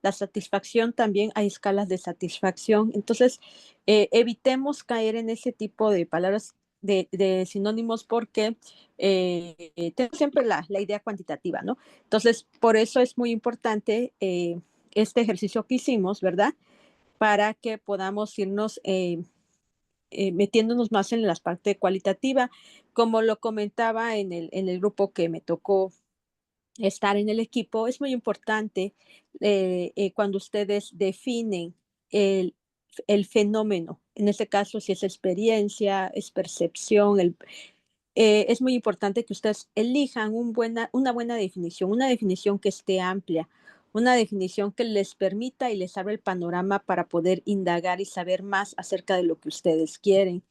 La satisfacción también hay escalas de satisfacción. Entonces, evitemos caer en ese tipo de palabras de sinónimos porque tenemos siempre la idea cuantitativa, ¿no? Entonces, por eso es muy importante este ejercicio que hicimos, ¿verdad? Para que podamos irnos metiéndonos más en la parte cualitativa, como lo comentaba en el grupo que me tocó estar en el equipo, es muy importante cuando ustedes definen el, el fenómeno. En este caso, si es experiencia, es percepción, es muy importante que ustedes elijan una buena definición, una definición que esté amplia, una definición que les permita y les abra el panorama para poder indagar y saber más acerca de lo que ustedes quieren.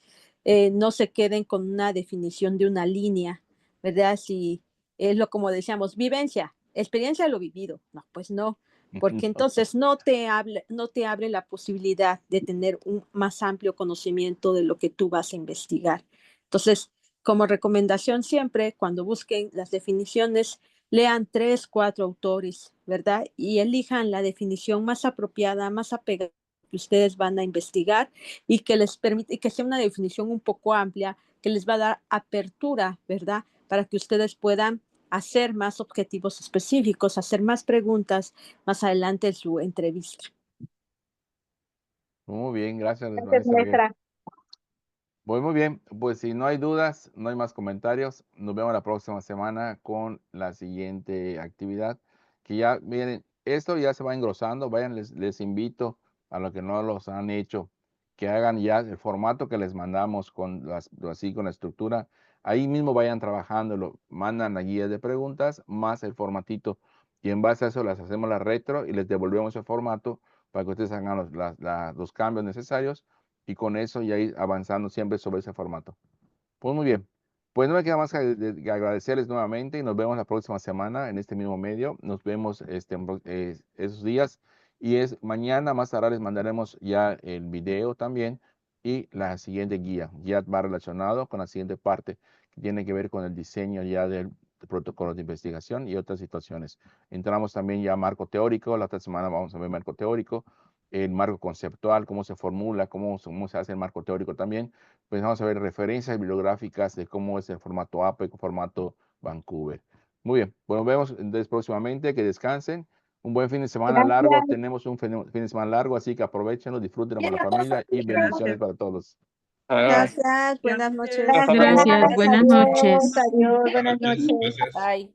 No se queden con una definición de una línea, ¿verdad? Si es lo como decíamos, vivencia, experiencia de lo vivido. No, pues no. porque entonces no te abre la posibilidad de tener un más amplio conocimiento de lo que tú vas a investigar. Entonces, como recomendación siempre, cuando busquen las definiciones, lean 3, 4 autores, ¿verdad? Y elijan la definición más apropiada, más apegada que ustedes van a investigar y que les permite, que sea una definición un poco amplia, que les va a dar apertura, ¿verdad? Para que ustedes puedan hacer más objetivos específicos, hacer más preguntas más adelante en su entrevista. Muy bien, gracias, Gracias, maestra. maestra. Pues muy bien, pues si no hay dudas, no hay más comentarios, nos vemos la próxima semana con la siguiente actividad, que ya miren, esto ya se va engrosando, vayan, les invito a los que no los han hecho, que hagan ya el formato que les mandamos así con la estructura, ahí mismo vayan trabajándolo, mandan la guía de preguntas más el formatito, y en base a eso las hacemos la retro y les devolvemos el formato para que ustedes hagan los cambios necesarios y con eso ya ir avanzando siempre sobre ese formato. Pues muy bien, pues no me queda más que agradecerles nuevamente y nos vemos la próxima semana en este mismo medio. Nos vemos esos días y mañana más tarde les mandaremos ya el video también y la siguiente guía. Ya va relacionado con la siguiente parte que tiene que ver con el diseño ya del protocolo de investigación y otras situaciones. Entramos también ya a marco teórico, la otra semana vamos a ver marco teórico, el marco conceptual, cómo se formula, cómo se hace el marco teórico también. Pues vamos a ver referencias bibliográficas de cómo es el formato APEC, formato Vancouver. Muy bien, bueno, nos vemos entonces próximamente, que descansen. Un buen fin de semana largo, Gracias. tenemos un fin de semana largo, así que aprovechenlo, disfrútenlo con la familia y bendiciones para todos. Gracias, buenas noches. Gracias, Buenas noches. adiós, buenas noches. Gracias. Bye.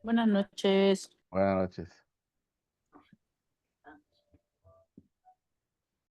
Buenas noches. Buenas noches.